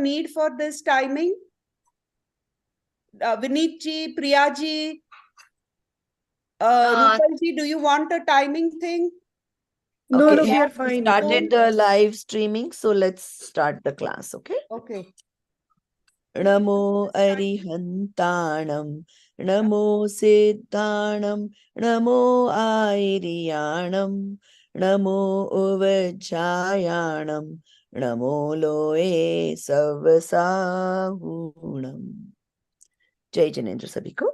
need for this timing? Vinitji, Priyaji, Rupalji, do you want a timing thing? No, Okay, no, we yeah, are fine. started the live streaming, so let's start the class, okay? Okay. Namo Arihantanam, Namo Siddhanam, Namo Airiyanam, Namo Uvajayanam, Namo Loe Savasahunam. जय जिनेंद्र सभी को।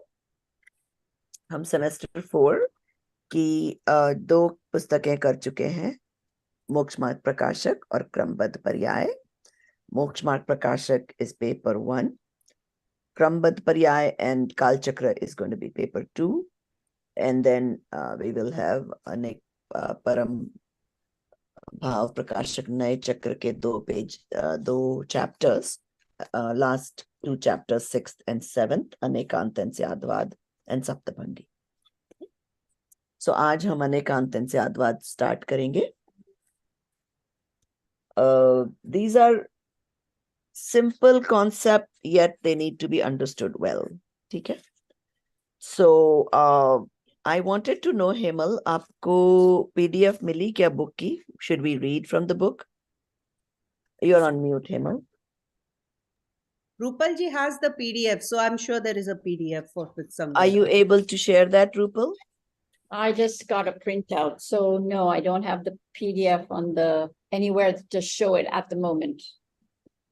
हम semester 4 की 2 पुस्तकें कर चुके हैं, मोक्ष मार्ग प्रकाशक और क्रमबद्ध पर्याय। मोक्ष मार्ग प्रकाशक is paper 1. Prambhav Paryay and Kalchakra is going to be paper 2. And then we will have Parambhav Prakashak Naychakra ke 2 chapters. Last 2 chapters, 6th and 7th, Anekant-Syadvad and Saptabhangi. So आज हम Anekant-Syadvad start करेंगे. These are simple concept, yet they need to be understood well. ठीक है? So I wanted to know, Hemal, आपको PDF मिली क्या book की? Should we read from the book? You're on mute, Hemal. Rupalji has the PDF, so I'm sure there is a PDF for it somewhere. Are you able to share that, Rupal? I just got a printout, so no, I don't have the PDF on the anywhere to show it at the moment.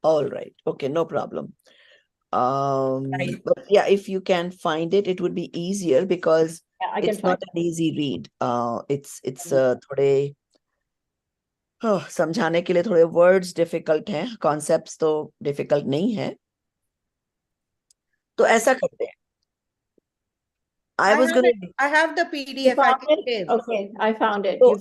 All right. Okay, no problem. But yeah, if you can find it, it would be easier because it's not an easy read. It's थोड़े समझाने के लिए थोड़े words difficult हैं, concepts तो difficult नहीं है. तो ऐसा करते हैं. I have the PDF. Okay, I found it. So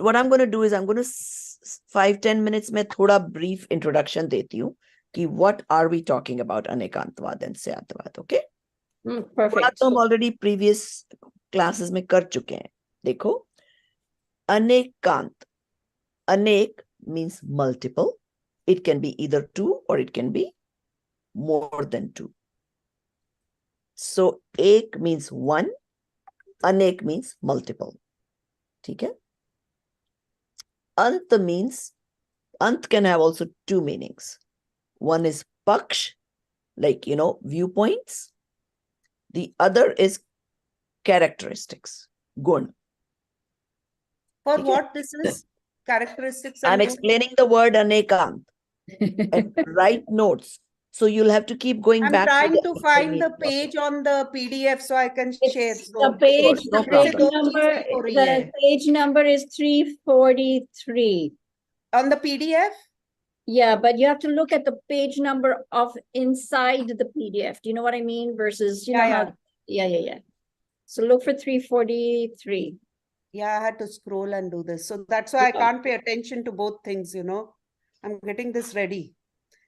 what I'm going to do is I'm going to 5-10 minutes में थोड़ा brief introduction देती हूँ कि what are we talking about Anekant-Syadvad and Syadvad, okay? Perfect. तो हम already previous classes में कर चुके हैं. देखो, Anekant. Anek means multiple. It can be either 2 or it can be more than 2. So ek means 1, anek means multiple. ठीक है? Ant can have also 2 meanings. One is paksh, like, viewpoints. The other is characteristics, gun. For what this is? Characteristics. I'm explaining the word anekant and write notes. So you'll have to keep going back. I'm trying to find the page on the PDF so I can share. The page number is 343. On the PDF? Yeah, but you have to look at the page number of inside the PDF. Do you know what I mean? Versus, yeah. So look for 343. Yeah, I had to scroll and do this. So that's why I can't pay attention to both things, I'm getting this ready.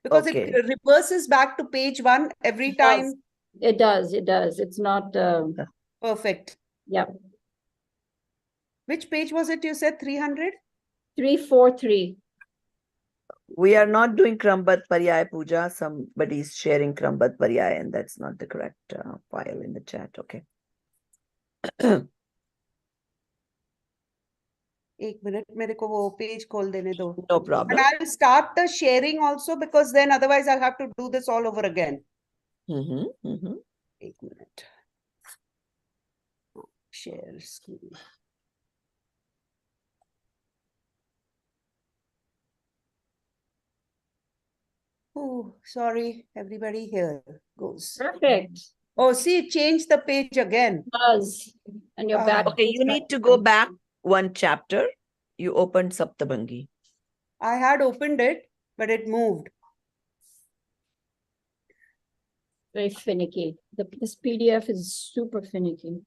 Because it reverses back to page 1 every time. It does. It's not... Perfect. Yeah. Which page was it you said? 300? 343. We are not doing Krambad Paryay Puja. Somebody is sharing Krambad Paryay and that's not the correct file in the chat. Okay. 1 minute, मेरे को वो page खोल देने दो. No problem. And I'll start the sharing also because then otherwise I'll have to do this all over again. 1 minute. Share screen. Oh, sorry, everybody here goes. Perfect. Oh, see, it changed the page again. It does. And you're back. Okay, you need to go back 1 chapter. You opened Saptabhangi. I had opened it, but it moved. Very finicky. This PDF is super finicky.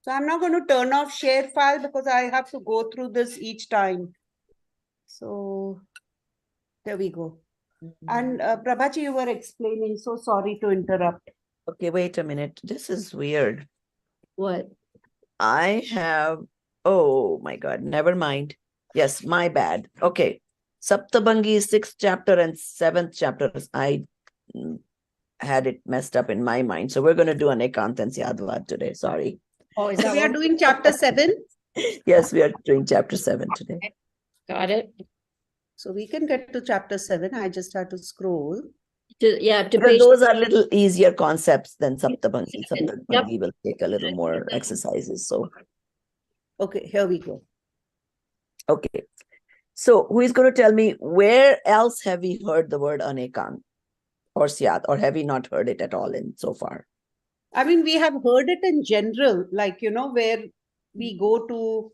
So I'm not going to turn off share file because I have to go through this each time. So there we go. And Prabhaji, you were explaining, so sorry to interrupt. Okay, wait a minute. This is weird. What? I have Oh my God, never mind. Yes, my bad. Okay. Saptabhangi is 6th chapter and 7th chapter. I had it messed up in my mind. So we're going to do Anekant-Syadvad today. Sorry. Oh, is So that we are what? doing chapter 7. Yes, we are doing chapter 7 today. Got it. So we can get to chapter 7. I just have to scroll. To Because page. those are little easier concepts than Saptabhangi. Yep. Saptabhangi will take a little more exercises. So, Okay, here we go. okay. So who is going to tell me where else have we heard the word Anekant or Syad, or have we not heard it at all in so far? I mean, we have heard it in general, like, where we go to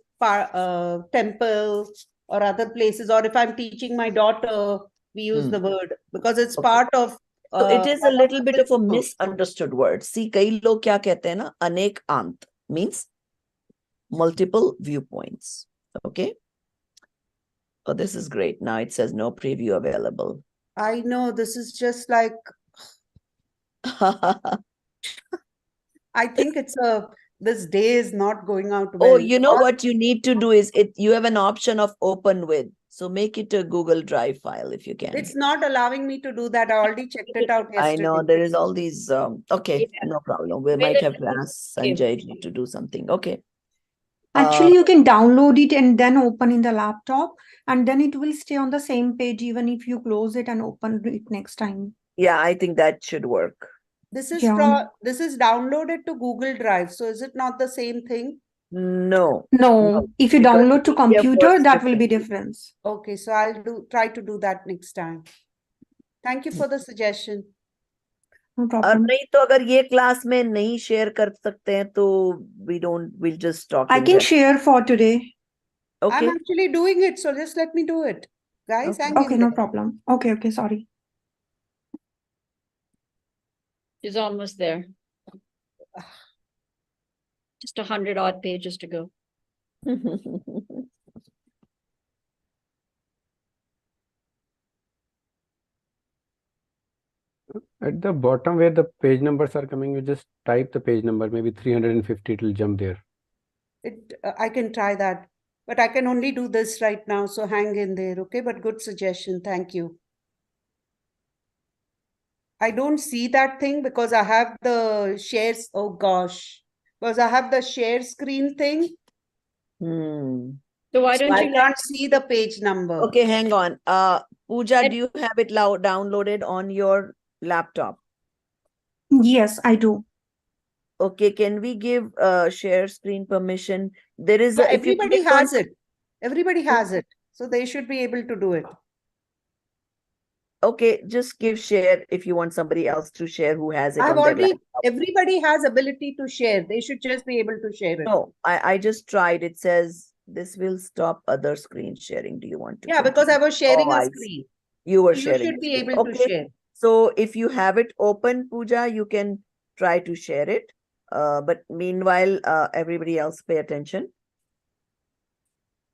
temple or other places, or if I'm teaching my daughter, we use the word because it's Okay. part of. So it is a one of little the bit of a principles. misunderstood word. See, कई लोग क्या कहते हैं ना, Anekant means multiple viewpoints. Okay. Oh, this is great. Now it says no preview available. I know this is just like, I think this day is not going out well. Oh, you know what you need to do is you have an option of open with. So make it a Google Drive file if you can. It's not allowing me to do that. I already checked it out I yesterday. know there is all these. Okay, Yeah. no problem. We might have to ask Sanjay to do something. Okay. Actually, you can download it and then open in the laptop, and then it will stay on the same page even if you close it and open it next time. Yeah, I think that should work. This is Yeah. this is downloaded to Google Drive. So is it not the same thing? No. No, if you because download to PDF computer, works that will be differently. difference. Okay, so I'll try to do that next time. Thank you for the suggestion. No और problem. नहीं तो अगर ये class में नहीं share कर सकते हैं तो we'll just talk I in can general. share for today. I'm Okay. actually doing it, so just let me do it. Guys, Okay. hang Okay, in no there. problem. Okay, sorry. She's almost there. Just 100 odd pages to go. At the bottom where the page numbers are coming, you just type the page number, maybe 350, it will jump there. I can try that, but I can only do this right now, so hang in there, okay? But good suggestion, thank you. I don't see that thing because I have the shares. Oh gosh, because I have the share screen thing. So why So don't I you can't see the page number. Okay, hang on. Pooja, do you have it downloaded on your laptop? Yes, I do. Okay, can we give share screen permission? There is But a, if you everybody click on- has it. Everybody has it. So they should be able to do it. Okay, just give share if you want somebody else to share who has it I've on their already, laptop. everybody has ability to share. They should just be able to share it. No, I just tried. It says this will stop other screen sharing. Do you want to? Yeah, because I was sharing Oh, a I see. screen. You were You sharing. should a be screen. able to Okay. share. So if you have it open, Pooja, you can try to share it. But meanwhile, everybody else pay attention.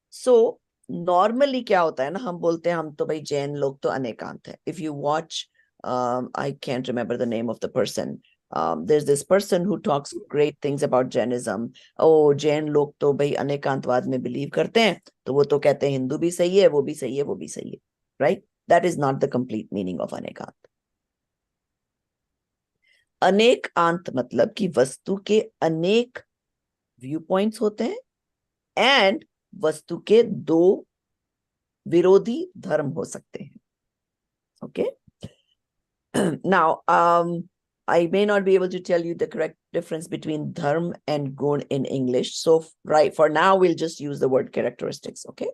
So normally क्या होता है ना, हम बोलते हैं हम तो भाई जैन लोग तो अनेकांत है. If you watch, I can't remember the name of the person. There's this person who talks great things about Jainism. Oh, Jain लोग तो भाई अनेकांतवाद में believe करते हैं, तो वो तो कहते हैं हिंदू भी सही है, वो भी सही है, वो भी सही है. Right? That is not the complete meaning of अनेकांत. अनेक अंत मतलब कि वस्तु के अनेक व्यू पॉइंट्स होते हैं एंड वस्तु के दो विरोधी धर्म हो सकते हैं. Okay, now I may not be able to tell you the correct difference between dharm and gun in English. So right for now, we'll just use the word characteristics. Okay.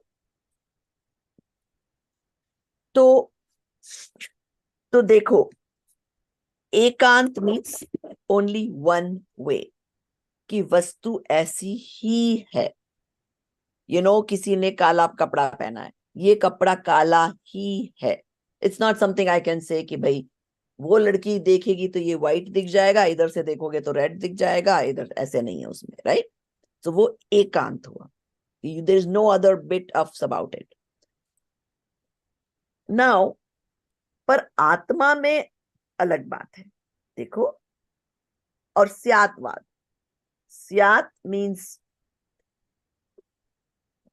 तो देखो, एकांत means only one way. कि वस्तु ऐसी ही है. You know, किसी ने काला कपड़ा पहना है, ये कपड़ा काला ही है. It's not something I can say कि भाई वो लड़की देखेगी तो ये व्हाइट दिख जाएगा, इधर से देखोगे तो रेड दिख जाएगा, इधर ऐसे नहीं है उसमें, राइट? So वो एकांत हुआ. There is no other bit of about it. Now, पर आत्मा में अलग बात है. देखो, और स्यातवाद. स्यात means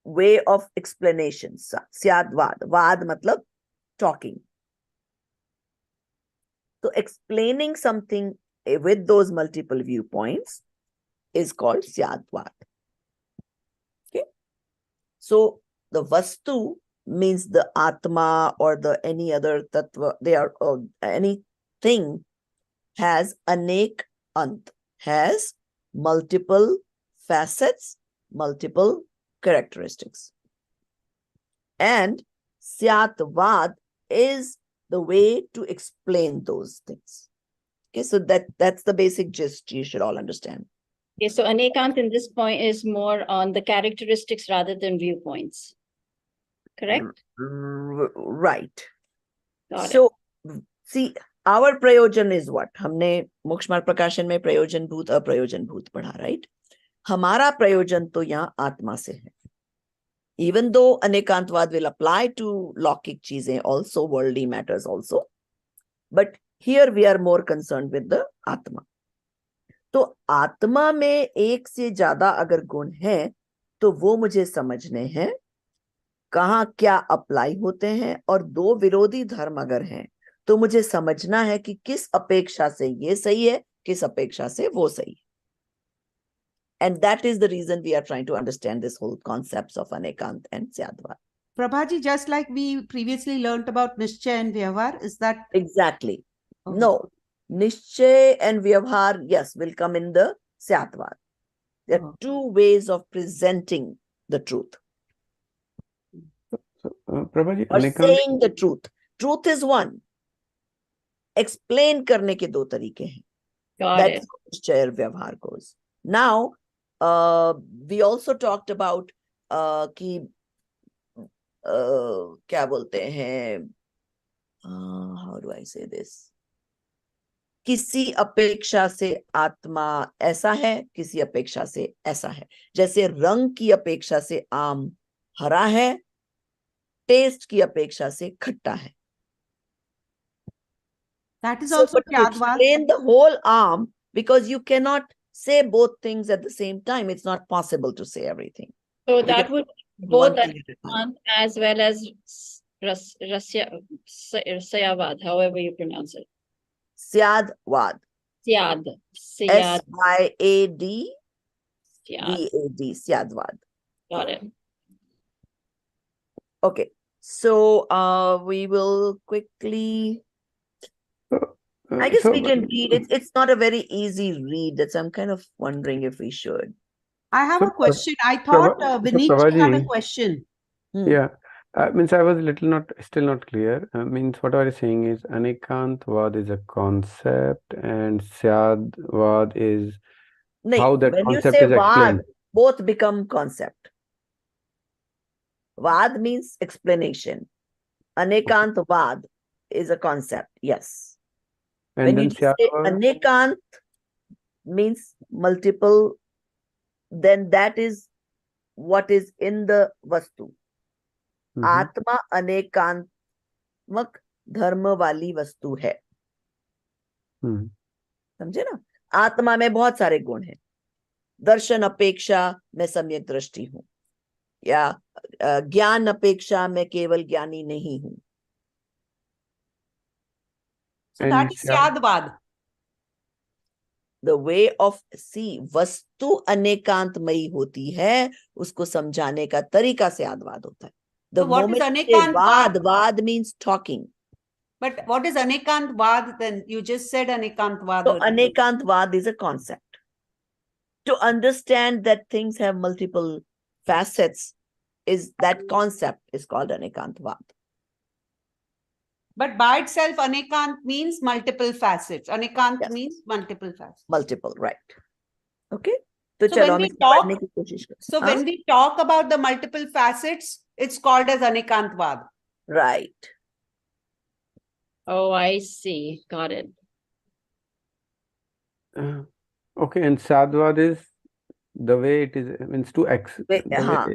way of explanation. Syadvad. Vad matlab talking. So explaining something with those multiple viewpoints is called Syadvad. Okay. So the Vastu means the Atma or the any other Tattva. They are anything has Anekant, has multiple facets, multiple characteristics. And Syatvad is the way to explain those things. Okay, so that's the basic gist you should all understand. Okay, so Anekant in this point is more on the characteristics rather than viewpoints. Correct? Right. Got it. So, see, our prayojan is what? हमने मोक्ष मार्ग प्रकाशन में प्रयोजन भूत अप्रयोजन भूत पढ़ा, right? हमारा प्रयोजन तो यहाँ आत्मा से है. Even though Anekantvad will apply to लौकिक चीजें also, worldly matters also, but here we are more concerned with the आत्मा. तो आत्मा में एक से ज्यादा अगर गुण है तो वो मुझे समझने हैं, कहाँ क्या अप्लाई होते हैं, और दो विरोधी धर्म अगर हैं तो मुझे समझना है कि किस अपेक्षा से ये सही है, किस अपेक्षा से वो सही है. And that is the reason we are trying to understand this whole concepts of Anekant and Syadvad. Prabhaji, just like we previously learnt about Nishchay and Vyavhar, is that? Exactly. Oh. No. Nishchay and Vyavhar, yes, will come in the Syadvad. There are two ways of presenting the truth. Prabhaji, Or Anekant, saying the truth. Truth is one. Explain करने के दो तरीके हैं. Got That's it. how Nishchay or Vyavhar goes. Now, we also talked about कि क्या बोलते हैं, how do I say this? किसी अपेक्षा से आत्मा ऐसा है, किसी अपेक्षा से ऐसा है. जैसे रंग की अपेक्षा से आम हरा है, टेस्ट की अपेक्षा से खट्टा है. That is So, also but to Syadvad. explain the whole arm, because you cannot say both things at the same time. It's not possible to say everything. So You that can would one both thing at a time. Anekant as well as Syavad, however you pronounce it. Syadvad. Syad. Syad. Syadvad. Syad. Syadvad. Got it. Okay. So we will quickly, I guess we can read it. It's not a very easy read. That's I'm kind of wondering if we should. I have So, a question. I thought Vineet had a Prabhaji, question. yeah, means I was still not clear. Means what I was saying is Anekantvad is a concept and Syadvad is how that When you concept say is explained. Vad, both become concept. Vad means explanation. Anekant-vad is a concept, yes. And When then you just say Syadvad, Anekant means multiple, then that is what is in the Vastu. आत्मा अनेकात्मक धर्म वाली वस्तु है. समझे ना? आत्मा में बहुत सारे गुण हैं. दर्शन अपेक्षा मैं सम्यक दृष्टि हूं, या ज्ञान अपेक्षा मैं केवल ज्ञानी नहीं हूं. So And that is Syadvad. The way of see, वस्तु अनेकांतमयी होती है, उसको समझाने का तरीका Syadvad होता है. The So what is moment you say Anekant-vad? Vad means talking. But what is Anekant-vad then? You just said Anekant-vad. So Anekant-vad is a concept. To understand that things have multiple facets, is that concept is called Anekant-vad. But by itself, Anekant means multiple facets. Anekant Yes. means multiple facets. Multiple, right? Okay. तो So चलो when हम we इसको talk- पढ़ने की कोशिश करते So हैं. when we talk about the multiple facets, it's called as Anekant-vad. Right. Oh, I see. Got it. okay, and Syadvad is the way it is, means to हाँ.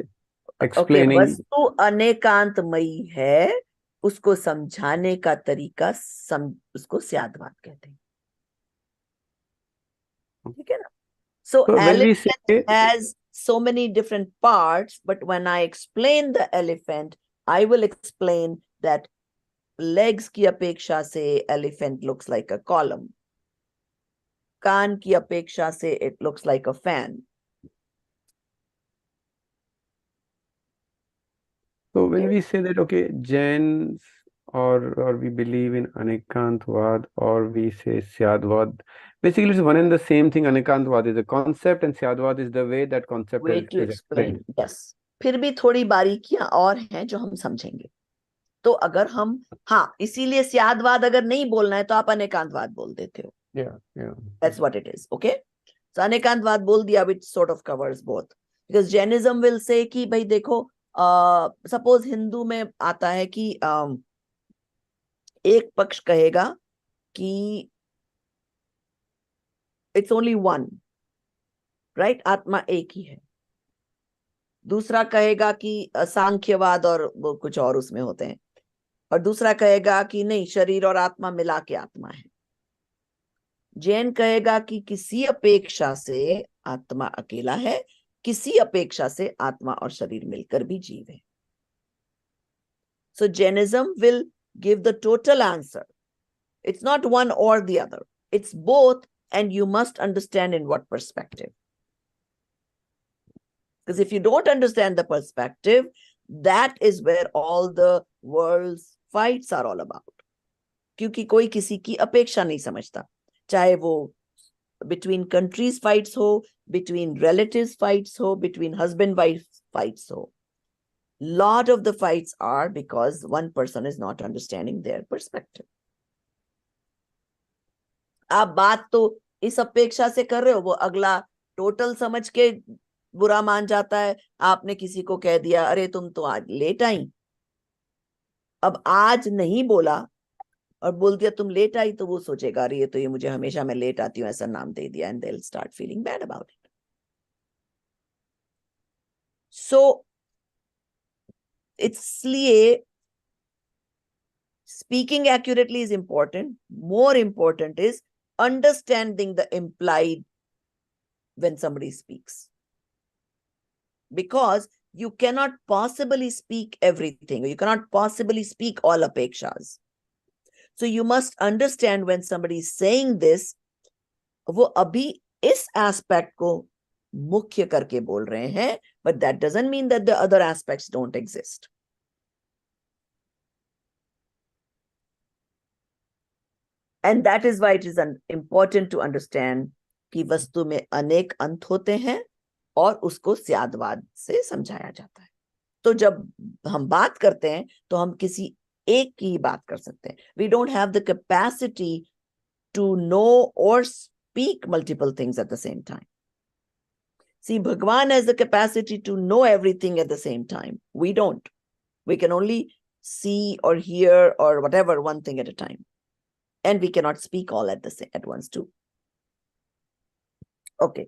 explaining. Okay, वस्तु अनेकांतमयी है, उसको समझाने का तरीका उसको Syadvad कहते हैं. ठीक है ना? So So when we say element has so many different parts, but when I explain the elephant, I will explain that legs की अपेक्षा से elephant looks like a column. कान की अपेक्षा से it looks like a fan. So when we say that, okay, Jains or we believe in Anekant-Syadvad or we say Syadvad, basically it's one and the same thing. Anekant-Syadvad is a concept and Syadvad is the way that concept Way is to explain. explained. Yes. फिर भी थोड़ी बारीकियां और हैं जो हम समझेंगे. तो अगर हम, हाँ, इसीलिए स्यादवाद अगर नहीं बोलना है तो आप अनेकांतवाद बोल देते हो. Yeah. That's what it is. Okay. So अनेकांतवाद बोल दिया, which sort of covers both. Because Jainism will say कि भाई देखो, suppose हिंदू में आता है कि एक पक्ष कहेगा कि it's only one, right? आत्मा एक ही है. दूसरा कहेगा कि सांख्यवाद और वो कुछ और उसमें होते हैं, और दूसरा कहेगा कि नहीं, शरीर और आत्मा मिला के आत्मा है. जैन कहेगा कि किसी अपेक्षा से आत्मा अकेला है, किसी अपेक्षा से आत्मा और शरीर मिलकर भी जीव है. So Jainism will give the total answer. It's not one or the other. It's both, and you must understand in what perspective. Because if you don't understand the perspective, that is where all the world's fights are all about. क्योंकि कोई किसी की अपेक्षा नहीं समझता, चाहे वो between countries fights हो, between relatives fights हो, between husband wife fights हो. Lot of the fights are because one person is not understanding their perspective. आप बात तो इस अपेक्षा से कर रहे हो, वो अगला टोटल समझ के बुरा मान जाता है. आपने किसी को कह दिया, अरे तुम तो आज लेट आई. अब आज नहीं बोला और बोल दिया तुम लेट आई, तो वो सोचेगा अरे ये मुझे हमेशा मैं लेट आती हूँ ऐसा नाम दे दिया, and they'll start feeling bad about it. So इसलिए speaking accurately is important. More important is understanding the implied when somebody speaks. Because you cannot possibly speak everything. You cannot possibly speak all apekshas. So you must understand when somebody is saying this, वो अभी इस aspect को मुख्य करके बोल रहे हैं, but that doesn't mean that the other aspects don't exist. And that is why it is important to understand कि वस्तु में अनेक अंत होते हैं और उसको स्यादवाद से समझाया जाता है. तो जब हम बात करते हैं तो हम किसी एक की बात कर सकते हैं. We don't have the capacity to know or speak multiple things at the same time. See, Bhagwan has the capacity to know everything at the same time. We don't. We can only see or hear or whatever one thing at a time. And we cannot speak all at once too. Okay.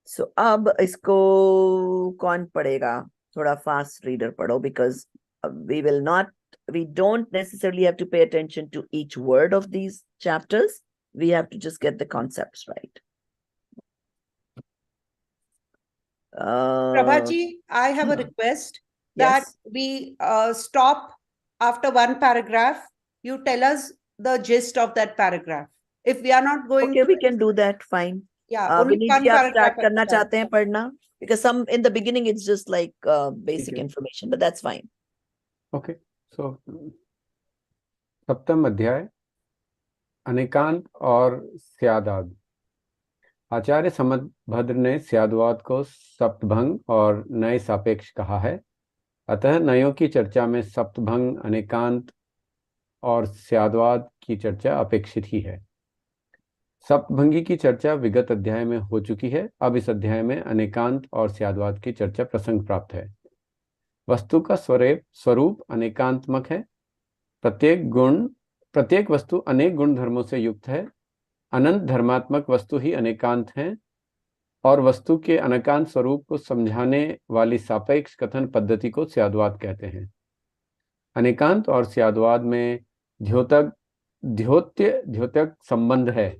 So अब इसको कौन पढ़ेगा? थोड़ा fast reader पढ़ो, because we don't necessarily have to pay attention to each word of these chapters. We have to just get the concepts right. Prabhaji, I have a request that Yes. we stop after one paragraph. You tell us the gist of that paragraph. If we are not going Okay, to, we can do that. Fine. only Vineet one ji, आप paragraph start at a करना time. चाहते हैं पढ़ना? Because some in the beginning it's just like basic Okay. information, but that's fine. Okay. So सप्तम अध्याय अनेकांत और स्यादाद. आचार्य समभद्र ने स्यादवाद को सप्तभंग और नए सापेक्ष कहा है. अतः नयों की चर्चा में सप्तभंग, अनेकांत और स्यादवाद की चर्चा अपेक्षित ही है. सप्तभंगी की चर्चा विगत अध्याय में हो चुकी है. अब इस अध्याय में अनेकांत और स्यादवाद की चर्चा प्रसंग प्राप्त है. वस्तु का स्वरूप अनेकांतमक है. प्रत्येक वस्तु अनेक गुण धर्मों से युक्त है. अनंत धर्मात्मक वस्तु ही अनेकांत हैं और वस्तु के अनेकांत स्वरूप को समझाने वाली सापेक्ष कथन पद्धति को स्यादवाद कहते हैं. अनेकांत और स्यादवाद में द्योतक संबंध है.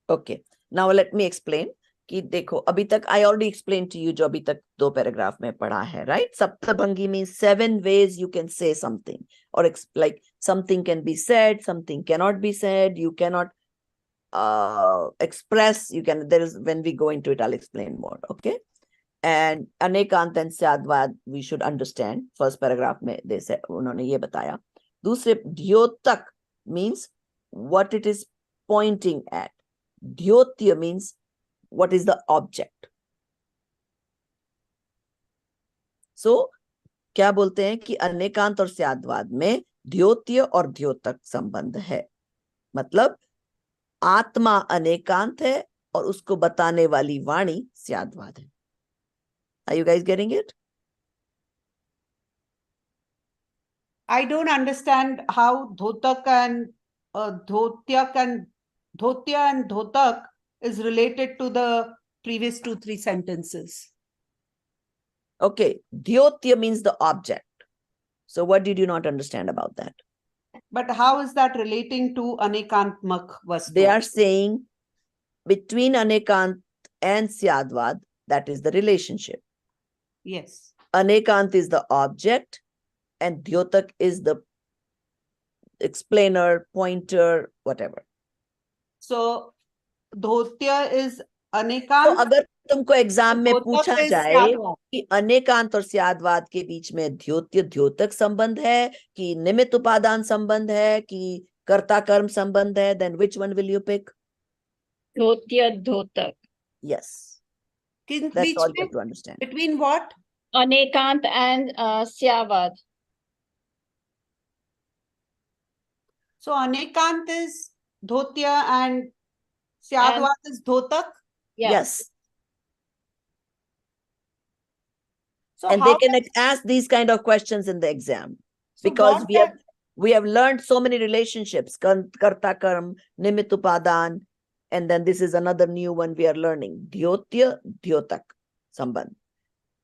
Okay. Now let me explain. कि देखो अभी तक I already explained to you जो अभी तक 2 पैराग्राफ में पढ़ा है, right? सप्तभंगी means 7 ways you can say something, or like something can be said, something cannot be said, you cannot express, you can, there is, when we go into it I'll explain more, okay? And Anekant and Syadvad we should understand. First paragraph में they said, उन्होंने ये बताया. दूसरे द्योतक means what it is pointing at. Dhyotya means what is the object. So क्या बोलते हैं कि अनेकांत और स्याद्वाद में द्योत्य और द्योतक संबंध है. मतलब आत्मा अनेकांत है और उसको बताने वाली वाणी स्याद्वाद है. Are you guys getting it? I don't understand how dhotak and dhotyak and dhotya and dhotak is related to the previous 2-3 sentences. Okay, Dyotya means the object. So what did you not understand about that? But how is that relating to Anekantmak Vastu? They are saying between Anekant and Syadvad, that is the relationship. Yes. Anekant is the object and Dhyotak is the explainer, pointer, whatever. So dhotya is तो Anekant. अगर तुमको exam में Dhotak पूछा is जाए Syadvad. कि अनेकांत और स्याद्वाद के बीच में द्योत्य द्योतक संबंध है कि निमित्त उपादान संबंध है कि कर्ता कर्म संबंध है, then which one will you pick? Dhotya, dhotak. Yes, In that's which all you way? have to understand. Between what? Anekant and Syavad. So Anekant is dhotya and Syadvad is dhotak. Yeah. Yes, So and how they can does- ask these kind of questions in the exam so because what we have learned so many relationships, karta karm, nimit upadan, and then this is another new one we are learning, dyotya dhyotak sambandh.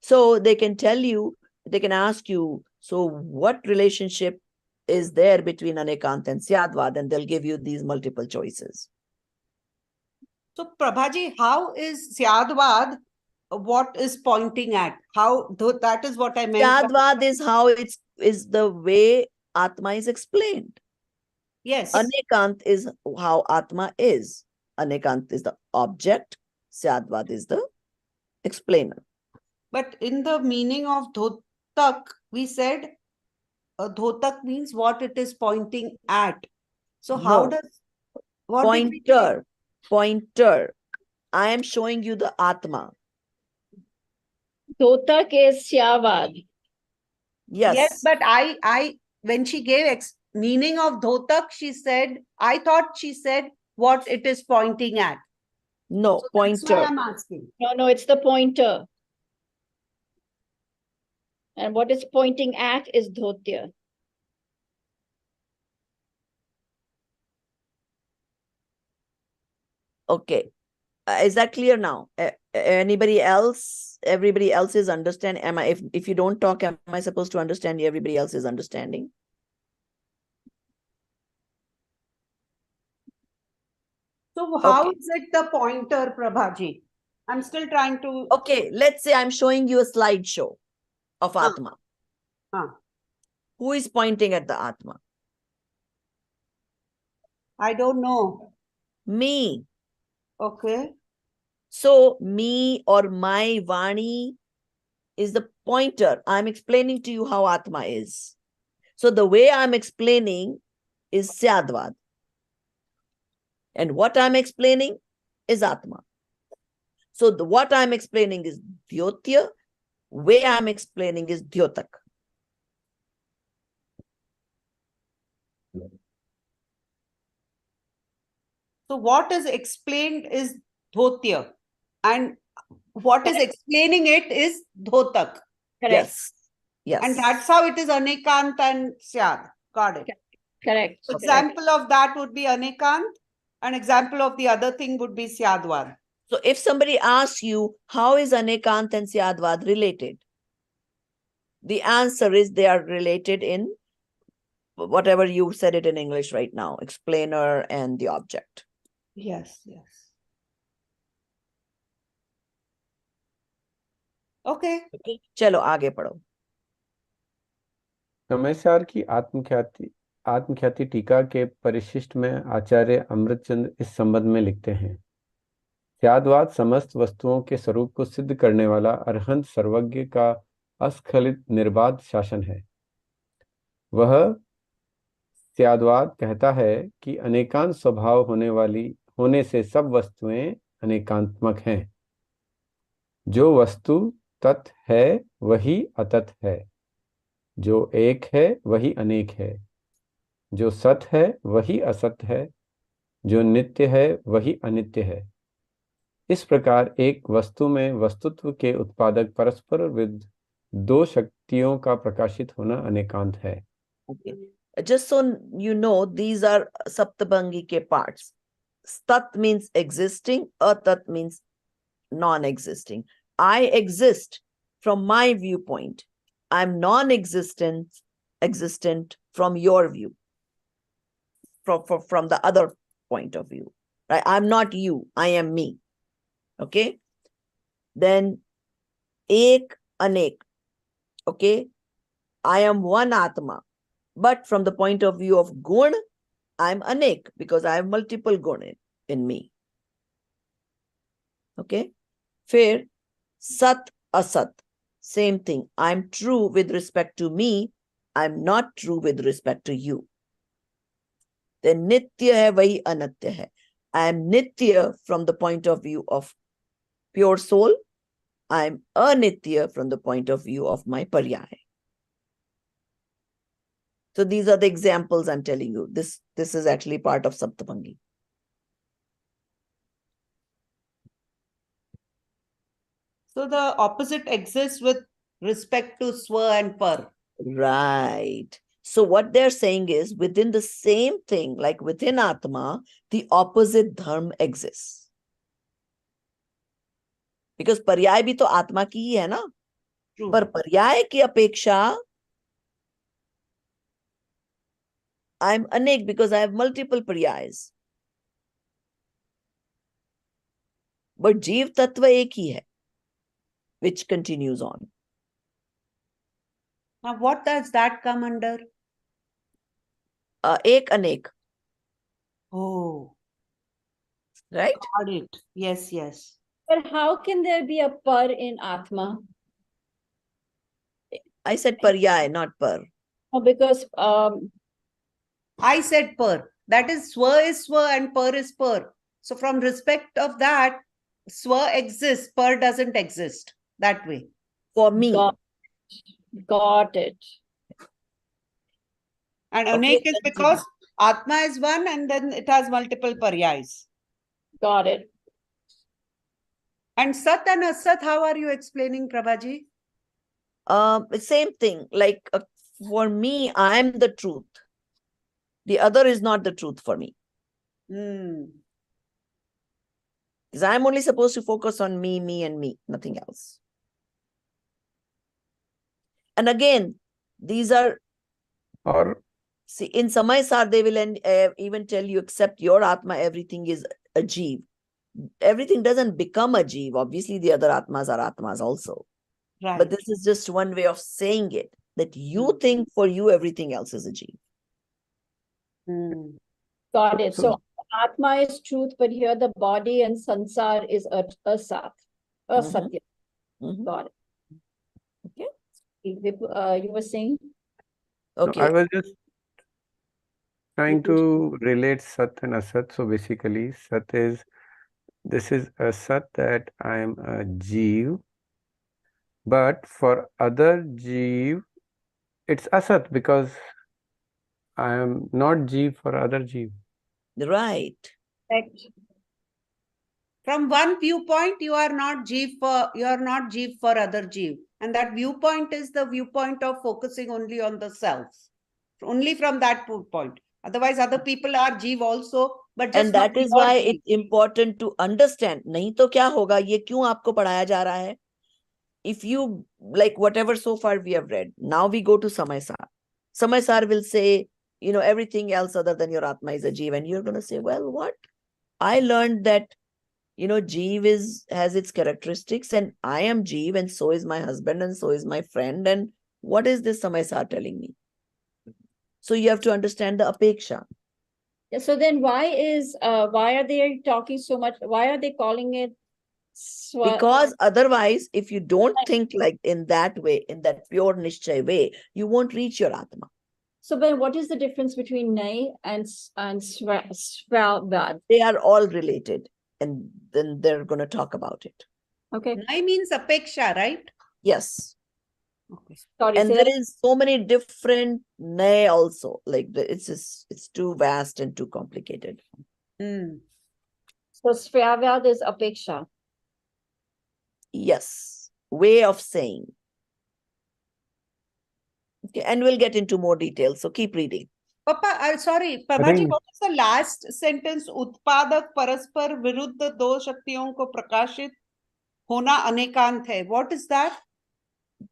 So they can tell you, they can ask you, so what relationship is there between Anekant and Syadvad, and they'll give you these multiple choices. So Prabhaji, how is Syadvad what is pointing at? How that is what I meant. Syadvad is how is the way Atma is explained. Yes. Anekant is how Atma is. Anekant is the object. Syadvad is the explainer. But in the meaning of dhotak, we said dhotak means what it is pointing at. So how No. does what did we say? Pointer. I am showing you the Atma. Dhotak is Syavad. Yes. But I when she gave meaning of dhotak, she said, I thought she said what it is pointing at. No, So that's why pointer. I'm asking. No, it's the pointer. And what it's pointing at is dhotya. Okay. Is that clear now? Anybody else? Everybody else is understand. Am I, if you don't talk, am I supposed to understand? Everybody else is understanding. So how Okay. is it the pointer, Prabhaji? I'm still trying to. Okay, let's say I'm showing you a slideshow of Atma. Who is pointing at the Atma? I don't know. Me. Okay. So me or my Vani is the pointer. I'm explaining to you how Atma is. So the way I'm explaining is Syadvad. And what I'm explaining is Atma. So what I'm explaining is Dyotya. Way I'm explaining is Dhyotak. So what is explained is dhotya, and what is explaining it is dhotak. Correct. Yes. And that's how it is Anekant and Syad. Got it. Correct. Example of that would be Anekant. An example of the other thing would be Syadvad. So if somebody asks you, how is Anekant and Syadvad related? The answer is they are related in whatever you said it in English right now, explainer and the object. Yes, yes. Okay. Okay? चलो आगे पढ़ो। समयसार की आत्मख्याति टीका के परिशिष्ट में आचार्य अमृतचंद्र इस संबंध में लिखते हैं। स्याद्वाद समस्त वस्तुओं के स्वरूप को सिद्ध करने वाला अरहंत सर्वज्ञ का अस्खलित निर्बाध शासन है। वह स्याद्वाद कहता है कि अनेकांत स्वभाव होने से सब वस्तुएं अनेकांत्मक हैं। जो वस्तु तत् है वही अतत् है, जो एक है वही अनेक है, जो सत है वही असत है, जो नित्य है वही अनित्य है। इस प्रकार एक वस्तु में वस्तुत्व के उत्पादक परस्पर विरुद्ध दो शक्तियों का प्रकाशित होना अनेकांत है। Okay. Just so you know, these are Saptabhangi ke parts. Stat means existing, Atat means non-existing. I exist from my viewpoint. I'm non-existent from your view, from the other point of view. Right? I'm not you, I am me. Okay? Then ek anek. Okay? I am one Atma. But from the point of view of gun, I'm anek because I have multiple gun in me. Okay? Fair. Sat asat. Same thing. I'm true with respect to me. I'm not true with respect to you. Then nitya hai vahi anatya hai. I am nitya from the point of view of pure soul. I'm anitya from the point of view of my paryaya. So these are the examples I'm telling you. This is actually part of Saptabhangi. So the opposite exists with respect to swa and par. Right. So what they're saying is within the same thing, like within Atma, the opposite dharma exists. Because paryay bhi to Atma ki hi hai na? True. Par paryay ki apeksha, I'm anek because I have multiple paryays. But Jeev Tattva ek hi hai, which continues on. Now, what does that come under? Ek anek, Oh, right? got it. Yes, yes. But how can there be a par in Atma? I said paryay, not par. Oh, because I said par. That is swa and par is par. So from respect of that, swa exists, par doesn't exist. That way. For me. got it. And Okay, anek is because Atma is one and then it has multiple paryais. Got it. And Sat and Asat, how are you explaining, Prabhaji? Same thing. Like for me, I am the truth. The other is not the truth for me. Hmm. Because I'm only supposed to focus on me, and me, nothing else. And again, these are, और see, in Samaysar, they will even tell you, except your Atma, everything is a Jeev. Everything doesn't become a Jeev. Obviously, the other Atmas are Atmas also. Right. But this is just one way of saying it, that you think for you, everything else is a Jeev. Hmm. Got it. So Atma is truth, but here the body and sansar is asat. Asatya. Mhm. Got it. Okay. You were saying? Okay. I was just trying to relate Sat and Asat. So basically, this is a Sat that I am a Jeev, but for other Jeev, it's Asat because I am not Jeev for other Jeev. Right. From one viewpoint, you are not Jeev for other Jeev. And that viewpoint is the viewpoint of focusing only on the self. Only from that point. Otherwise, other people are Jeev also, but just And that not is your why Jeev. it's important to understand. नहीं तो क्या होगा, ये क्यों आपको पढ़ाया जा रहा है? If you, like whatever so far we have read, now we go to Samaysar. Samaysar will say, everything else other than your Atma is a Jeev. And you're going to say, well, what? I learned that You know, Jeev has its characteristics, and I am Jeev, and so is my husband, and so is my friend. And what is this Samaysar telling me? So you have to understand the apeksha. Yeah, so then why are they talking so much? Why are they calling it Because otherwise, if you don't think like in that way, in that pure Nishchay way, you won't reach your Atma. So then what is the difference between Nay and Syadvad? They are all related, and then they're going to talk about it. Okay. Nai means apeksha, right? Yes. Okay. Sorry, And say there that- is so many different nay also. Like it's too vast and too complicated. Hmm. So Syadvad is Apeksha. Yes. Way of saying. Okay, and we'll get into more details. So keep reading. Papa, sorry, Prabhaji, think- what is the last sentence? उत्पादक परस्पर विरुद्ध दो शक्तियों को प्रकाशित होना अनेकांत है. What is that?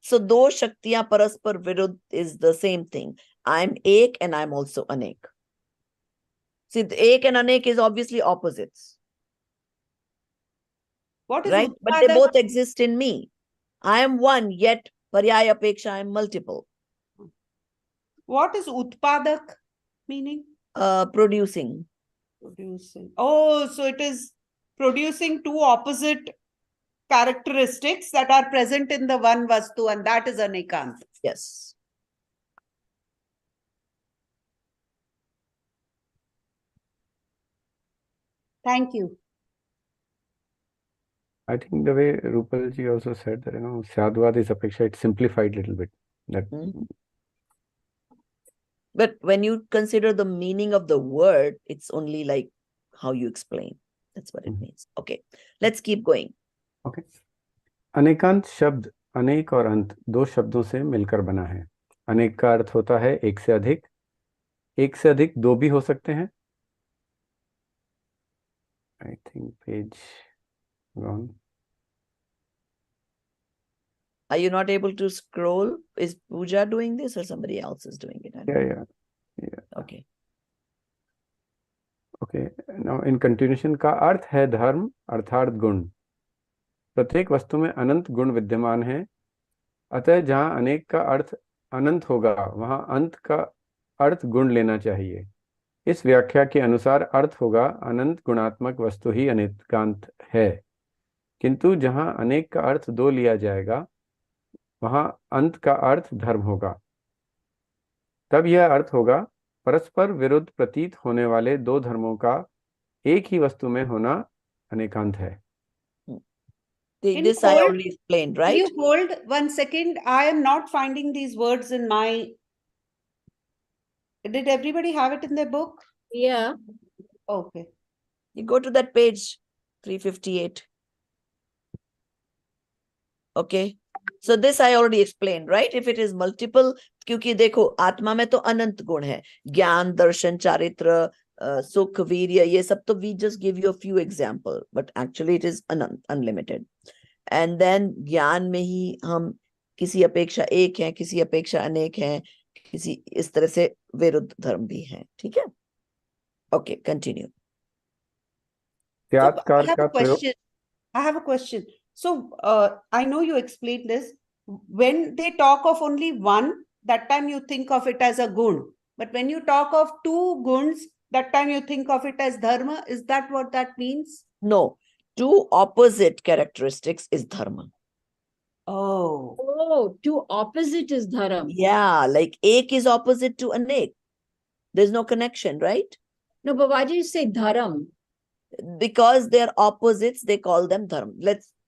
So do shaktiyan paraspar viruddh is the same thing. I'm ek and I'm also anek. See, the ek and anek is obviously opposites, What is right? But they utpadak? both exist in me. I am one, yet paryaya apeksha I am multiple. What is utpadak meaning? Producing. Producing. Oh, so it is producing two opposite characteristics that are present in the one vastu, and that is anekant. Yes. Thank you. I think the way Rupal ji also said that, Syadvad is apeksha, it's simplified a little bit. That Mhm. But when you consider the meaning of the word, it's only like how you explain. That's what it means. Okay, let's keep going. Okay अनेकांत शब्द अनेक और अंत दो शब्दों से मिलकर बना है। अनेक का अर्थ होता है एक से अधिक दो भी हो सकते हैं। I think page gone. Are you not able to scroll? Is Pooja doing this or somebody else is doing it? I don't know. या Okay. Okay now in continuation का अर्थ है धर्म अर्थात गुण। प्रत्येक वस्तु में अनंत गुण विद्यमान है, अतः जहाँ अनेक का अर्थ अनंत होगा वहाँ अंत का अर्थ गुण लेना चाहिए। इस व्याख्या के अनुसार अर्थ होगा अनंत गुणात्मक वस्तु ही अनेकांत है, किंतु जहाँ अनेक का अर्थ दो लिया जाएगा वहाँ अंत का अर्थ धर्म होगा। तब यह अर्थ होगा परस्पर विरुद्ध प्रतीत होने वाले दो धर्मों का एक ही वस्तु में होना अनेकांत है। Can This you I hold- already explained, Can right? you hold 1 second? I am not finding these words in my. Did everybody have it in their book? Yeah. Okay. You go to that page 358. Okay. So this I already explained, right? If it is multiple, क्योंकि देखो आत्मा में तो अनंत गुण है, ज्ञान, दर्शन, चारित्र, सुख, वीर्य, ये सब तो we just give you a few example, but actually it is unlimited. And then ज्ञान में ही हम किसी अपेक्षा एक हैं, किसी अपेक्षा अनेक हैं, किसी इस तरह से विरुद्ध धर्म भी हैं, ठीक है? Okay, continue. So, I त्यागकार have का a प्रयोग question. I have a question. So, I know you explained this. When they talk of only one, that time you think of it as a gun. But when you talk of two guns, that time you think of it as dharma. Is that what that means? No, two opposite characteristics is dharma. Oh. Oh, two opposite is dharam. Yeah, like ek is opposite to anek. There's no connection, right? No, but why do you say dharam? Because they're opposites, they call them dharma.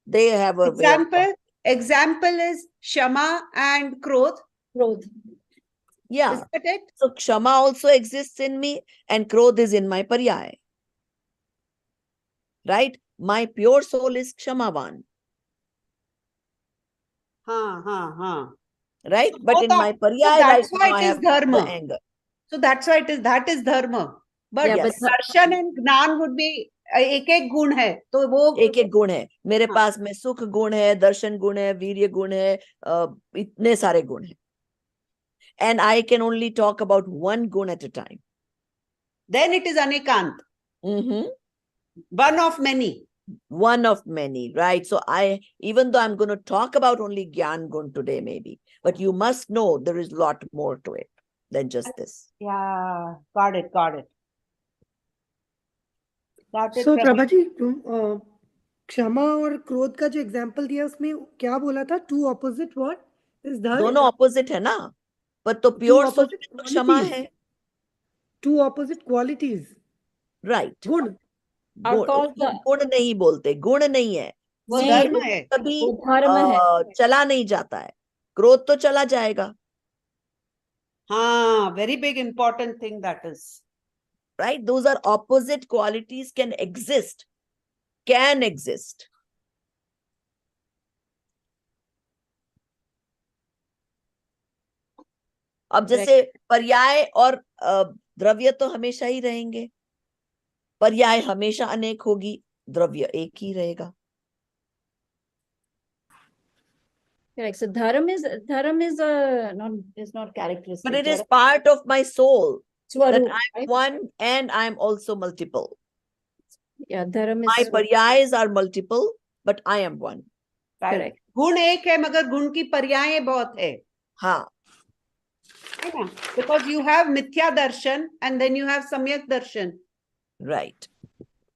They have a way of. Example is Shama and Krodh. Krodh. Yeah. Is that it? So Kshama also exists in me and Krodh is in my paryaya. Right? My pure soul is Kshamavan. Right? But So in my paryaya, that's right why now, it I is have the dharma. anger. So that's why that is dharma. But Yeah, Yes. but darshan and gnan would be एक गुण है तो वो एक एक गुण है मेरे हाँ. पास में सुख गुण है दर्शन गुण है वीर्य गुण है इतने सारे गुण हैं and I can only talk about one gun at a time. Then it is anekant. Mm-hmm. One of many. One of many, right? So even though I'm going to talk about only Gyan Gun today, maybe, but you must know there is a lot more to it than just this. Yeah, got it, got it. Got it, So Prabha. प्रभाजी क्षमा और क्रोध का जो example दिया उसमें क्या बोला था? टू ऑपोजिट व्हाट इज दोनों ऑपोजिट है ना, पर तो प्योर सोल opposite तो क्षमा qualities. है, टू ऑपोजिट क्वालिटीज राइट? गुण Are called the गुण नहीं बोलते, गुण नहीं है, वो नहीं, धर्म है। कभी वो धर्म है। चला नहीं जाता है, क्रोध तो चला जाएगा, हाँ, very big important thing that is. right? Those are opposite qualities can exist. अब जैसे पर्याय और द्रव्य तो हमेशा ही रहेंगे, पर्याय हमेशा अनेक होगी, द्रव्य एक ही रहेगा. Correct. So dharam is not characteristic. But it is part of my soul that Swaroop, I'm right? one and I'm also multiple. Yeah, dharam My is paryayas are multiple, but I am one. Right. correct. गुण एक है मगर गुण की पर्यायें बहुत है हाँ, ना? Because you have मिथ्या दर्शन and then you have सम्यक दर्शन. right.